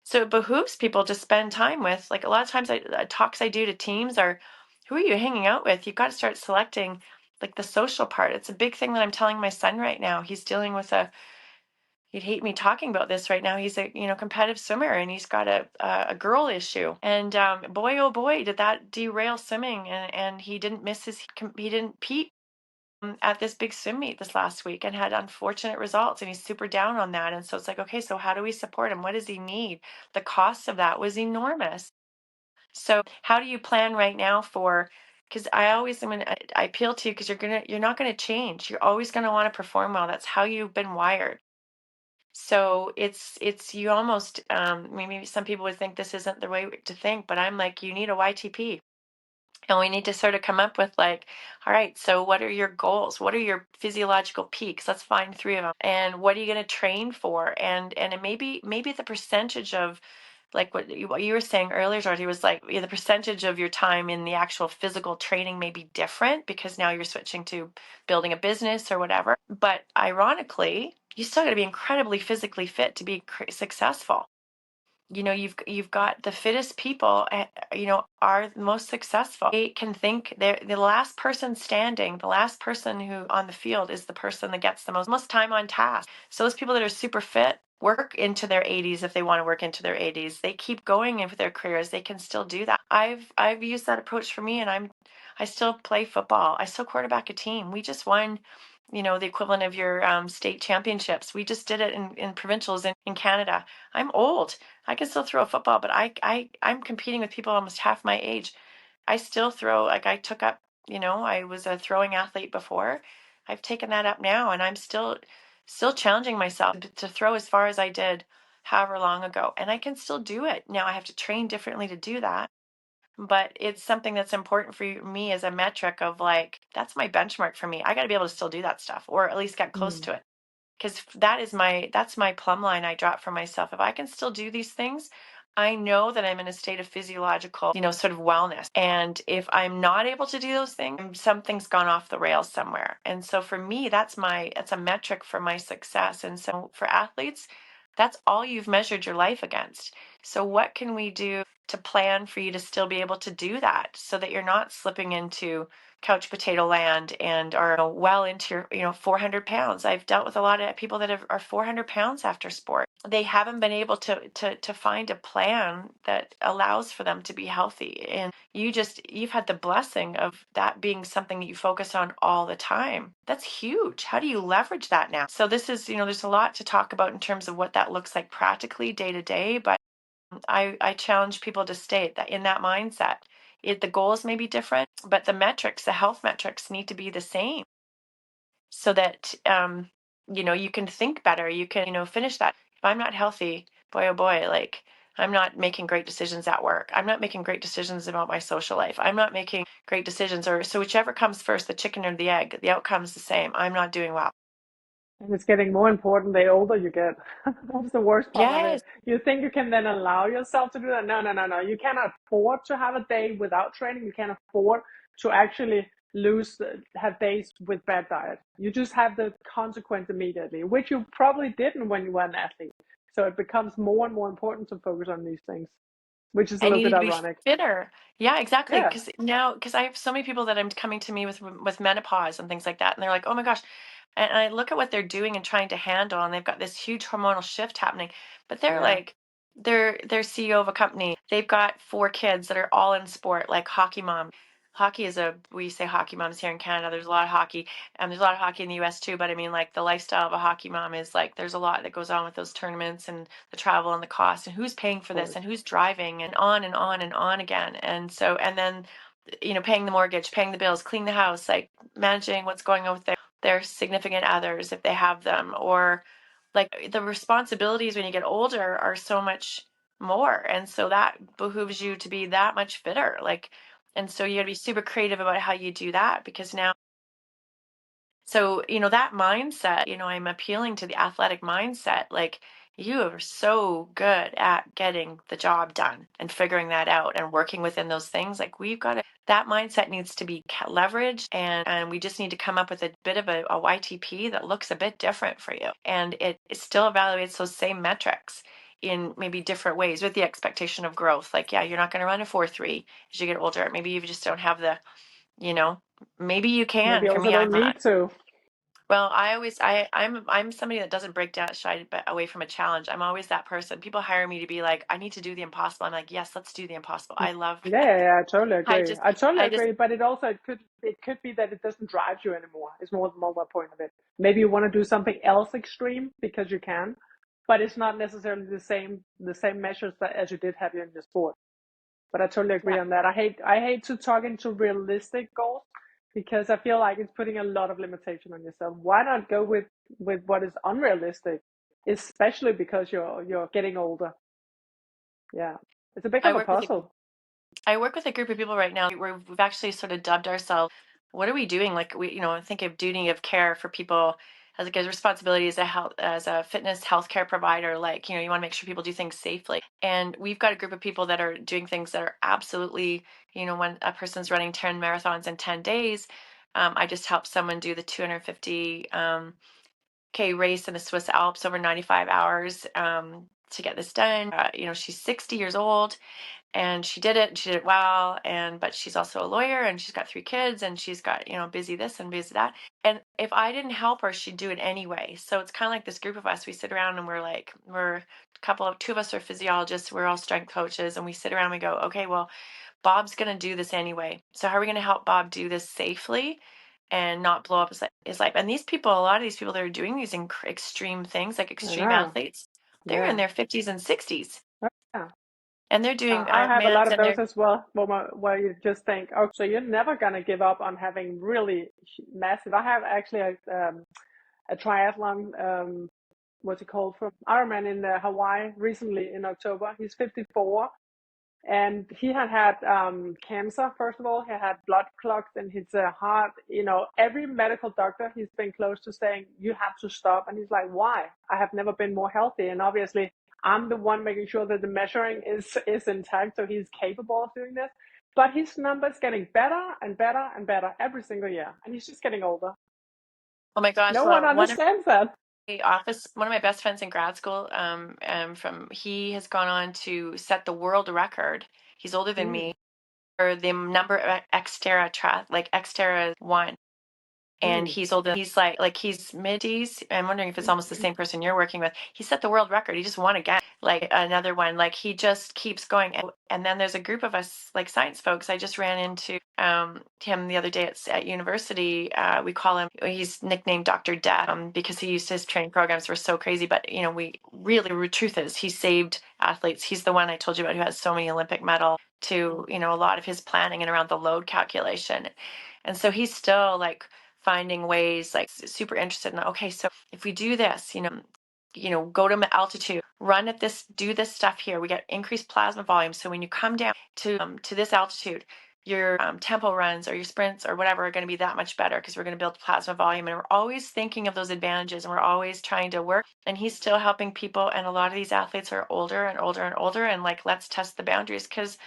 So it behooves people to spend time with, like, a lot of times talks I do to teams are, who are you hanging out with? You've got to start selecting like the social part. It's a big thing that I'm telling my son right now. He's dealing with he'd hate me talking about this right now. He's a, competitive swimmer and he's got a girl issue. And boy, oh boy, did that derail swimming. And he didn't he didn't peak at this big swim meet this last week and had unfortunate results, and he's super down on that. And so it's like, okay, so how do we support him? What does he need? The cost of that was enormous. So how do you plan right now for, because I appeal to you, because you're not gonna change. You're always gonna want to perform well. That's how you've been wired. So it's you almost maybe some people would think this isn't the way to think, but I'm like, you need a YTP. And we need to sort of come up with, like, all right, so what are your goals? What are your physiological peaks? Let's find 3 of them. And what are you going to train for? And maybe the percentage of, like, what you were saying earlier, Georgie, was like, the percentage of your time in the actual physical training may be different because now you're switching to building a business or whatever. But ironically, you still got to be incredibly physically fit to be successful. You've got the fittest people, are the most successful. They can think they're the last person standing, the last person who on the field is the person that gets the most time on task. So those people that are super fit work into their 80s if they want to work into their 80s. They keep going in with their careers. They can still do that. I've used that approach for me, and I still play football. I still quarterback a team. We just won the equivalent of your state championships. We just did it in provincials in Canada. I'm old. I can still throw a football, but I'm competing with people almost half my age. I still throw, like, I took up, I was a throwing athlete before. I've taken that up now, and I'm still challenging myself to throw as far as I did however long ago. And I can still do it. Now I have to train differently to do that. But it's something that's important for me as a metric of, like, that's my benchmark for me. I got to be able to still do that stuff, or at least get close to it, because that's my plumb line I drop for myself. If I can still do these things, I know that I'm in a state of physiological, sort of wellness. And if I'm not able to do those things, something's gone off the rails somewhere. And so for me, that's a metric for my success. And so for athletes, that's all you've measured your life against. So what can we do to plan for you to still be able to do that, so that you're not slipping into couch potato land and are well into your 400 pounds. I've dealt with a lot of people that are 400 pounds after sport. They haven't been able to find a plan that allows for them to be healthy. And you've had the blessing of that being something that you focus on all the time. That's huge. How do you leverage that now? So this is, there's a lot to talk about in terms of what that looks like practically day to day, but I challenge people to state that in that mindset, the goals may be different, but the health metrics need to be the same, so that, you can think better. You can, finish that. If I'm not healthy, boy, oh boy, like, I'm not making great decisions at work. I'm not making great decisions about my social life. I'm not making great decisions, so whichever comes first, the chicken or the egg, the outcome's the same. I'm not doing well. And it's getting more important the older you get. That's the worst part of Yes. it. You think you can then allow yourself to do that? No, no, no, no. You cannot afford to have a day without training. You can't afford to actually have days with bad diet. You just have the consequence immediately, which you probably didn't when you were an athlete. So it becomes more and more important to focus on these things. which is a I little bit needed to be ironic. fitter. Yeah, exactly. Yeah, Because I have so many people that I'm coming to me with menopause and things like that, and they're like, "Oh my gosh," and I look at what they're doing and trying to handle, and they've got this huge hormonal shift happening, but they're yeah, like, they're CEO of a company. They've got 4 kids that are all in sport, like hockey mom. Hockey is we say hockey moms here in Canada. There's a lot of hockey, and there's a lot of hockey in the U.S. too. But I mean, like the lifestyle of a hockey mom is like there's a lot that goes on with those tournaments and the travel and the cost and who's paying of for this course. and who's driving and on and on and on again. And so, and then, paying the mortgage, paying the bills, cleaning the house, like managing what's going on with their significant others if they have them, or like the responsibilities when you get older are so much more. And so that behooves you to be that much fitter. Like, and so you got to be super creative about how you do that because now, so, that mindset, I'm appealing to the athletic mindset. Like, you are so good at getting the job done and figuring that out and working within those things. Like, that mindset needs to be leveraged, and we just need to come up with a bit of a YTP that looks a bit different for you. And it still evaluates those same metrics in maybe different ways with the expectation of growth. Like, yeah, you're not going to run a 4.3 as you get older. Maybe you just don't have you know, maybe you can. Maybe For also me, don't need to. well, I'm somebody that doesn't break down shy away from a challenge. I'm always that person. People hire me to be like, I need to do the impossible. I'm like, yes, let's do the impossible. I love Yeah, yeah, yeah, I totally I agree. just I totally I just agree. But it could be that it doesn't drive you anymore. It's more my point of it. Maybe you want to do something else extreme because you can, but it's not necessarily the same measures as you did have in your sport. But I totally agree yeah. on that. I hate to talk into realistic goals because I feel like it's putting a lot of limitation on yourself. Why not go with what is unrealistic, especially because you're getting older. Yeah, it's a bit I of a work with puzzle. I work with a group of people right now where we've actually sort of dubbed ourselves, what are we doing? Like think of duty of care for people as like a responsibility as a health, as a fitness healthcare provider. Like, you want to make sure people do things safely. And we've got a group of people that are doing things that are absolutely, when a person's running 10 marathons in 10 days, I just helped someone do the 250 K race in the Swiss Alps over 95 hours to get this done. She's 60 years old and she did it. She did it well, but she's also a lawyer, and she's got 3 kids, and she's got busy this and busy that. And if I didn't help her, she'd do it anyway. So it's kind of like this group of us. We sit around and we're two of us are physiologists. We're all strength coaches, and we sit around and we go, okay, well, Bob's going to do this anyway. So how are we going to help Bob do this safely and not blow up his life? And a lot of these people that are doing these extreme things, like I extreme know. athletes, they're in Yeah. their 50s and 60s, Oh, yeah. and they're doing I have a lot Ironmans, of and those they're as well, where you just think, oh, so you're never gonna give up on having really massive. I have actually a triathlon, what's it called, from Ironman in Hawaii recently in October. He's 54, and he had cancer. First of all, he had blood clots in his heart. Every medical doctor he's been close to saying you have to stop, and he's like, why? I have never been more healthy, and obviously I'm the one making sure that the measuring is intact, so he's capable of doing this. But his numbers getting better and better and better every single year, and he's just getting older. oh my gosh, No one well, understands that. one of my best friends in grad school, he has gone on to set the world record. He's older than Mm, me for the number of Xterra like Xterra 1. And mm, he's older. He's like he's mid-80s. I'm wondering if it's almost the same person you're working with. He set the world record. He just won again, like another one. Like he just keeps going. And then there's a group of us, like science folks. I just ran into him the other day at university. We call him. He's nicknamed Dr. Death because his training programs were so crazy. But we really, the truth is, he saved athletes. He's the one I told you about who has so many Olympic medals. To a lot of his planning and around the load calculation, and so he's still like finding ways, like super interested in, okay, so if we do this, go to altitude, run at this, do this stuff here, we get increased plasma volume. So when you come down to this altitude, your tempo runs or your sprints or whatever are going to be that much better because we're going to build plasma volume. And we're always thinking of those advantages, and we're always trying to work. And he's still helping people. And a lot of these athletes are older and older and older. And like, let's test the boundaries because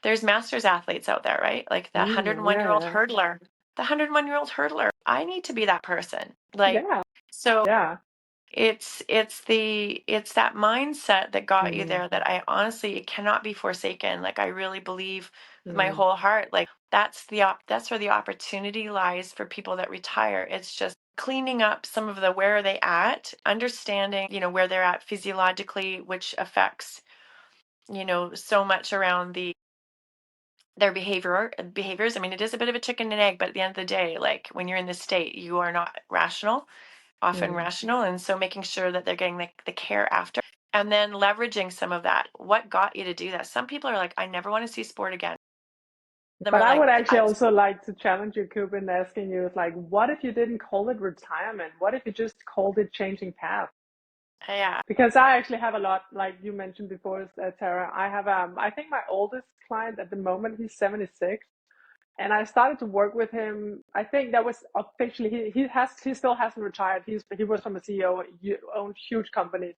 there's masters athletes out there, right? Like the yeah, 101-year-old yeah, hurdler. The 101-year-old hurdler. I need to be that person. Like, yeah, so yeah. It's that mindset that got you there that I honestly, it cannot be forsaken. Like, I really believe with my whole heart, like that's where the opportunity lies for people that retire. It's just cleaning up some of the where are they at, understanding, where they're at physiologically, which affects, so much around their behaviors. I mean, it is a bit of a chicken and egg, but at the end of the day, like when you're in this state, you are not often rational. And so making sure that they're getting the care after, and then leveraging some of that. What got you to do that? Some people are like, I never want to see sport again. Some But are I like, would actually also like to challenge you, Coop, in asking you, like, what if you didn't call it retirement? What if you just called it changing path? yeah. Because I actually have a lot, like you mentioned before, Tara. I have, I think my oldest client at the moment, he's 76. And I started to work with him. I think that was officially, he still hasn't retired. He was from a CEO, he owned huge companies.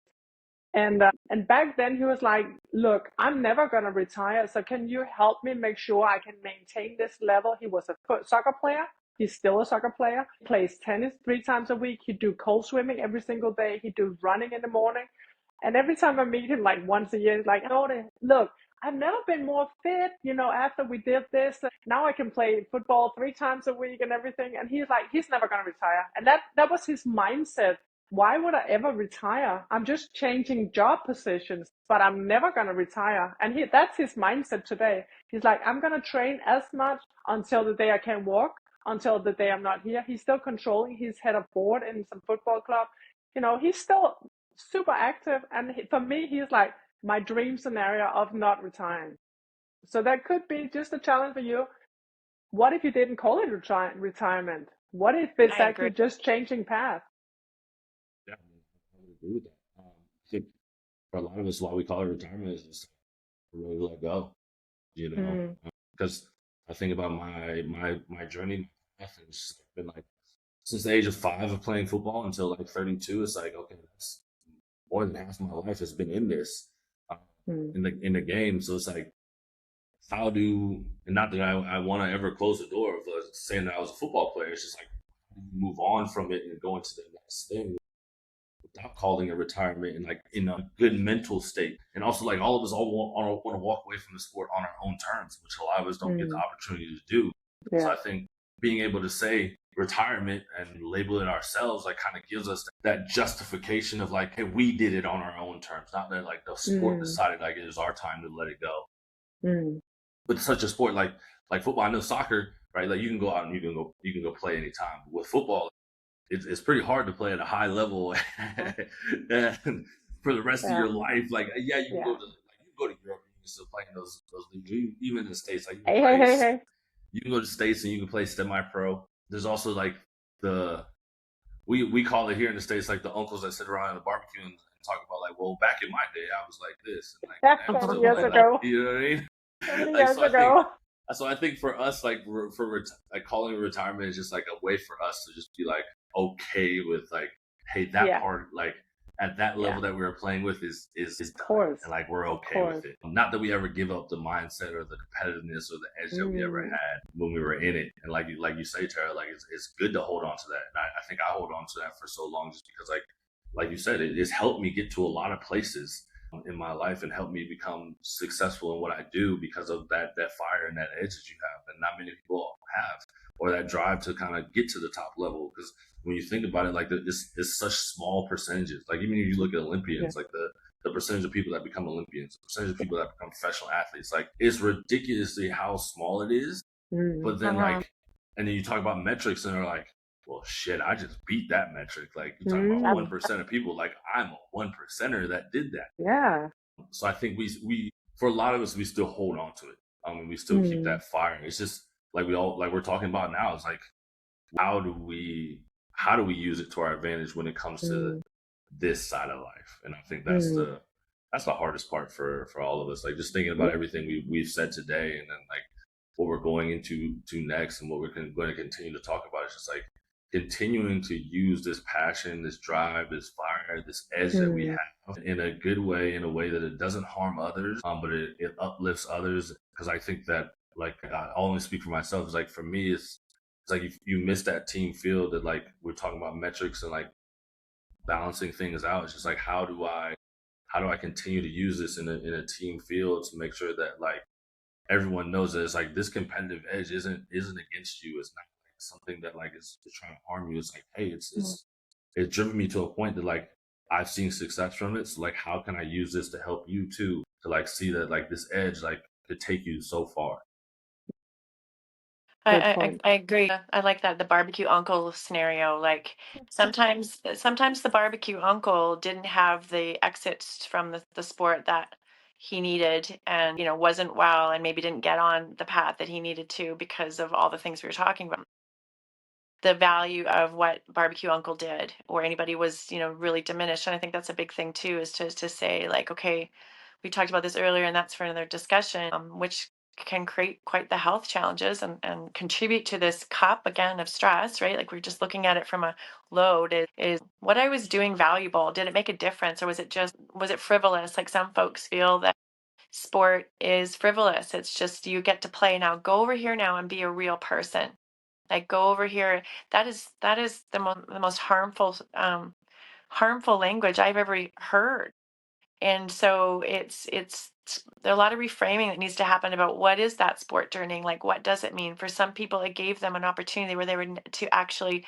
And back then he was like, look, I'm never going to retire. So can you help me make sure I can maintain this level? He was a soccer player. He's still a soccer player. He plays tennis 3 times a week. He do cold swimming every single day. He do running in the morning. And every time I meet him, like once a year, he's like, oh, look, I've never been more fit, after we did this. Now I can play football 3 times a week and everything. And he's like, he's never going to retire. And that was his mindset. Why would I ever retire? I'm just changing job positions, but I'm never going to retire. And that's his mindset today. He's like, I'm going to train as much until the day I can walk, until the day I'm not here. He's still controlling. He's head of board in some football club. He's still super active. And for me, he's like my dream scenario of not retiring. So that could be just a challenge for you. What if you didn't call it retirement? What if it's I agree. actually just changing path? Yeah, I would agree with that. I think for a lot of us, why we call it retirement is just to really let go, because I think about my journey, my path, and it's just been like since the age of 5 of playing football until like 32. It's like, okay, that's more than half of my life has been in this, in the game. So it's like, how do, and not that I want to ever close the door of saying that I was a football player. It's just like, how do you move on from it and go into the next thing without calling it retirement, and like in a good mental state. And also, like, all of us all want to walk away from the sport on our own terms, which a lot of us don't get the opportunity to do. Yeah. So I think being able to say retirement and label it ourselves, like, kind of gives us that justification of like, hey, we did it on our own terms, not that like the sport decided like it is our time to let it go. With such a sport like football, I know soccer, right? Like, you can go out and you can go play anytime. But with football, it's pretty hard to play at a high level for the rest of your life. Like, you can go to Europe, you can still play in those leagues. Even in the States, like, you can go to the States and you can play semi-pro. There's also like we call it here in the States like the uncles that sit around the barbecue and talk about like, well, back in my day I was like this, and like, 20 years ago. You know what I mean? 20 Like, years ago. So I think for us, like, like calling it retirement is just like a way for us to just be like okay with like, hey, that part, like at that level that we were playing with is done, and like we're okay with it. Not that we ever give up the mindset or the competitiveness or the edge that we ever had when we were in it. And like you say, Tara, like it's good to hold on to that. And I think I hold on to that for so long just because like you said, it's helped me get to a lot of places in my life and help me become successful in what I do because of that fire and that edge that you have, and not many people have, or that drive to kind of get to the top level. Because when you think about it, like, it's such small percentages. Like, even if you look at Olympians, like the percentage of people that become Olympians, the percentage of people that become professional athletes, like, it's ridiculously how small it is. But then like, and then you talk about metrics and they're like, well, shit, I just beat that metric. Like, you're talking about 1% of people. Like, I'm a 1%er that did that. Yeah. So I think we for a lot of us, we still hold on to it. We still keep that fire. It's just like we're talking about now. It's like, how do we use it to our advantage when it comes to this side of life? And I think that's the hardest part for all of us. Like, just thinking about everything we've said today, and then like what we're going into next, and what we're going to continue to talk about. Is just like continuing to use this passion, this drive, this fire, this edge that we have in a good way, in a way that it doesn't harm others, but it uplifts others. Because I think that, like, I only speak for myself. It's like, for me, it's like if you miss that team feel that, like, we're talking about metrics and like balancing things out. It's just like, how do I continue to use this in a team field to make sure that like everyone knows that it's like this competitive edge isn't against you. It's not like something that like is trying to harm you. It's like, hey, it's driven me to a point that like I've seen success from it. So like, how can I use this to help you too? To like see that like this edge like could take you so far. Good I point. agree. I like that, the barbecue uncle scenario. Like sometimes the barbecue uncle didn't have the exits from the sport that he needed, and wasn't well, and maybe didn't get on the path that he needed to because of all the things we were talking about. The value of what barbecue uncle did, or anybody was really diminished. And I think that's a big thing too, is to say like, okay, we talked about this earlier, and that's for another discussion, which can create quite the health challenges and contribute to this cup again of stress, right? Like we're just looking at it from a load. Is what I was doing valuable? Did it make a difference, or was it frivolous? Like some folks feel that sport is frivolous. It's just, you get to play now. Go over here now and be a real person. Like go over here. That is the most harmful language I've ever heard. And so it's there are a lot of reframing that needs to happen about what is that sport journey, like what does it mean. For some people it gave them an opportunity where they were to actually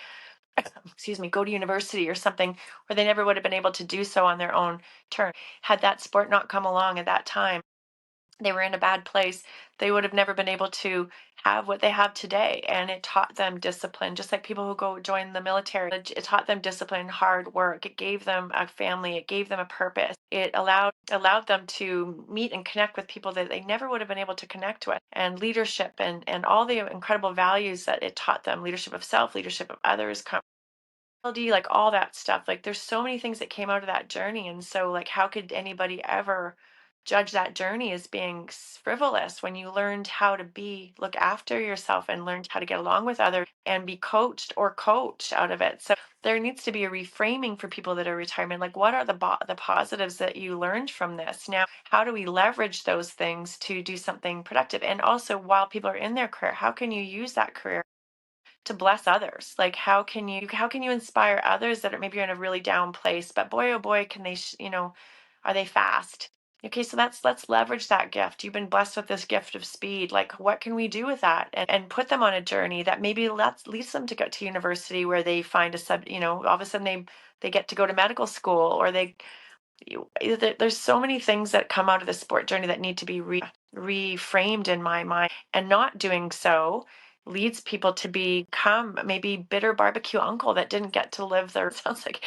excuse me, go to university or something where they never would have been able to do so on their own terms. Had that sport not come along at that time, they were in a bad place. They would have never been able to have what they have today. And it taught them discipline, just like people who go join the military. It taught them discipline, hard work. It gave them a family. It gave them a purpose. It allowed them to meet and connect with people that they never would have been able to connect with. And leadership and all the incredible values that it taught them, leadership of self, leadership of others, like all that stuff. Like there's so many things that came out of that journey. And so like, how could anybody ever judge that journey as being frivolous when you learned how to look after yourself and learned how to get along with others and be coached out of it? So there needs to be a reframing for people that are retirement. Like, what are the positives that you learned from this? Now, how do we leverage those things to do something productive? And also, while people are in their career, how can you use that career to bless others? Like how can you inspire others that are maybe in a really down place, but boy oh boy, can they are they fast? Okay, so let's leverage that gift. You've been blessed with this gift of speed. Like what can we do with that, and put them on a journey that maybe leads them to go to university, where they find all of a sudden they get to go to medical school, or there's so many things that come out of the sport journey that need to be reframed in my mind. And not doing so leads people to become maybe bitter barbecue uncle that didn't get to live their sounds like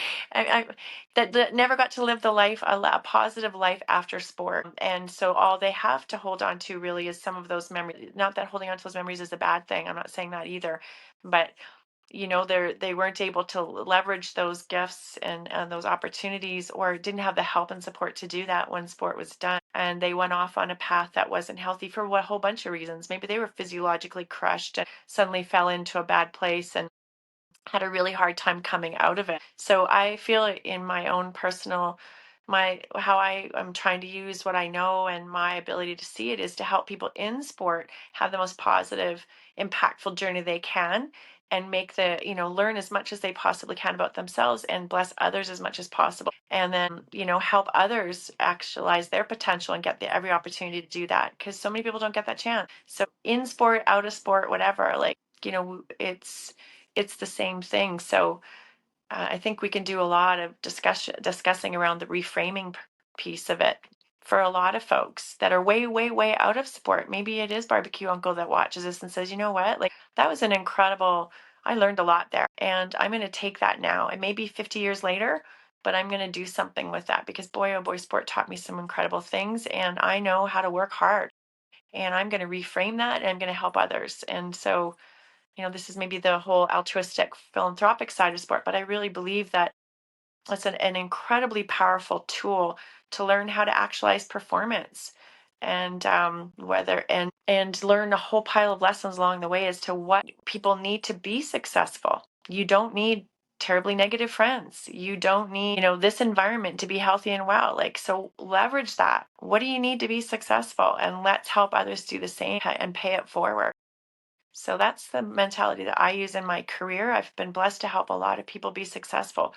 that never got to live the life, a positive life after sport. And so all they have to hold on to really is some of those memories. Not that holding on to those memories is a bad thing, I'm not saying that either, but they weren't able to leverage those gifts and those opportunities, or didn't have the help and support to do that when sport was done, and they went off on a path that wasn't healthy for a whole bunch of reasons. Maybe they were physiologically crushed and suddenly fell into a bad place and had a really hard time coming out of it. So I feel in my own personal how I am trying to use what I know and my ability to see it is to help people in sport have the most positive, impactful journey they can, and make learn as much as they possibly can about themselves and bless others as much as possible. And then, help others actualize their potential and get every opportunity to do that, because so many people don't get that chance. So in sport, out of sport, whatever, like, it's the same thing. So I think we can do a lot of discussing around the reframing piece of it for a lot of folks that are way, way, way out of sport. Maybe it is barbecue uncle that watches this and says, you know what, like that was an incredible, I learned a lot there, and I'm going to take that now. And maybe 50 years later, but I'm going to do something with that, because boy, oh boy, sport taught me some incredible things, and I know how to work hard, and I'm going to reframe that, and I'm going to help others. And so this is maybe the whole altruistic philanthropic side of sport, but I really believe that it's an incredibly powerful tool to learn how to actualize performance, and and learn a whole pile of lessons along the way as to what people need to be successful. You don't need terribly negative friends. You don't need, this environment to be healthy and well. Like, so leverage that. What do you need to be successful? And let's help others do the same and pay it forward. So that's the mentality that I use in my career. I've been blessed to help a lot of people be successful.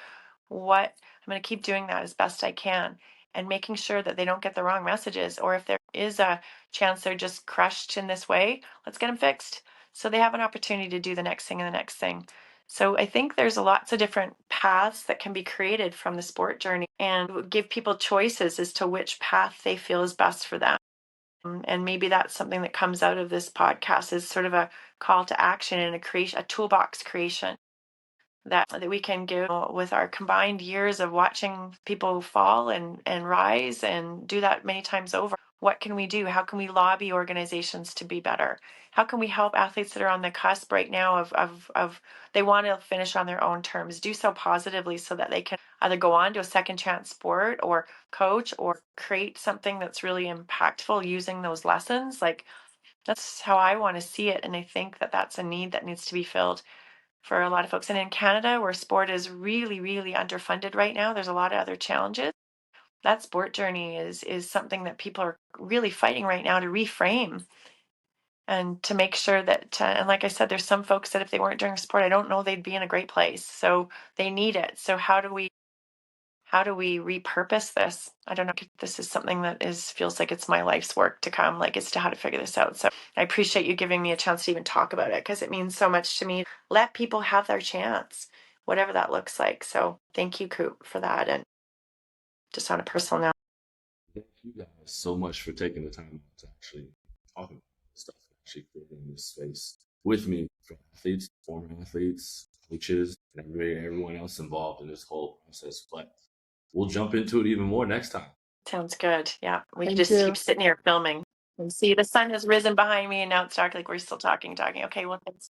I'm going to keep doing that as best I can, and making sure that they don't get the wrong messages. Or if there is a chance they're just crushed in this way, let's get them fixed so they have an opportunity to do the next thing and the next thing. So I think there's lots of different paths that can be created from the sport journey, and give people choices as to which path they feel is best for them. And maybe that's something that comes out of this podcast, is sort of a call to action and a toolbox creation that we can give with our combined years of watching people fall and rise and do that many times over. What can we do? How can we lobby organizations to be better? How can we help athletes that are on the cusp right now of they want to finish on their own terms, do so positively so that they can either go on to a second chance sport or coach or create something that's really impactful using those lessons? Like, that's how I want to see it. And I think that that's a need that needs to be filled for a lot of folks. And in Canada, where sport is really, really underfunded right now, there's a lot of other challenges. That sport journey is something that people are really fighting right now to reframe and to make sure that, and like I said, there's some folks that if they weren't doing sport, I don't know they'd be in a great place. So they need it. So how do we repurpose this? I don't know. This is something that feels like it's my life's work to come, like as to how to figure this out. So I appreciate you giving me a chance to even talk about it, because it means so much to me. Let people have their chance, whatever that looks like. So thank you, Coop, for that. And just on a personal note. Thank you guys so much for taking the time to actually talk about this stuff, actually creating this space with me for athletes, former athletes, coaches, and everyone else involved in this whole process. But we'll jump into it even more next time. Sounds good. Yeah. We Thank just you. keep sitting here filming. And see, the sun has risen behind me and now it's dark. Like we're still talking. Okay, well, thanks.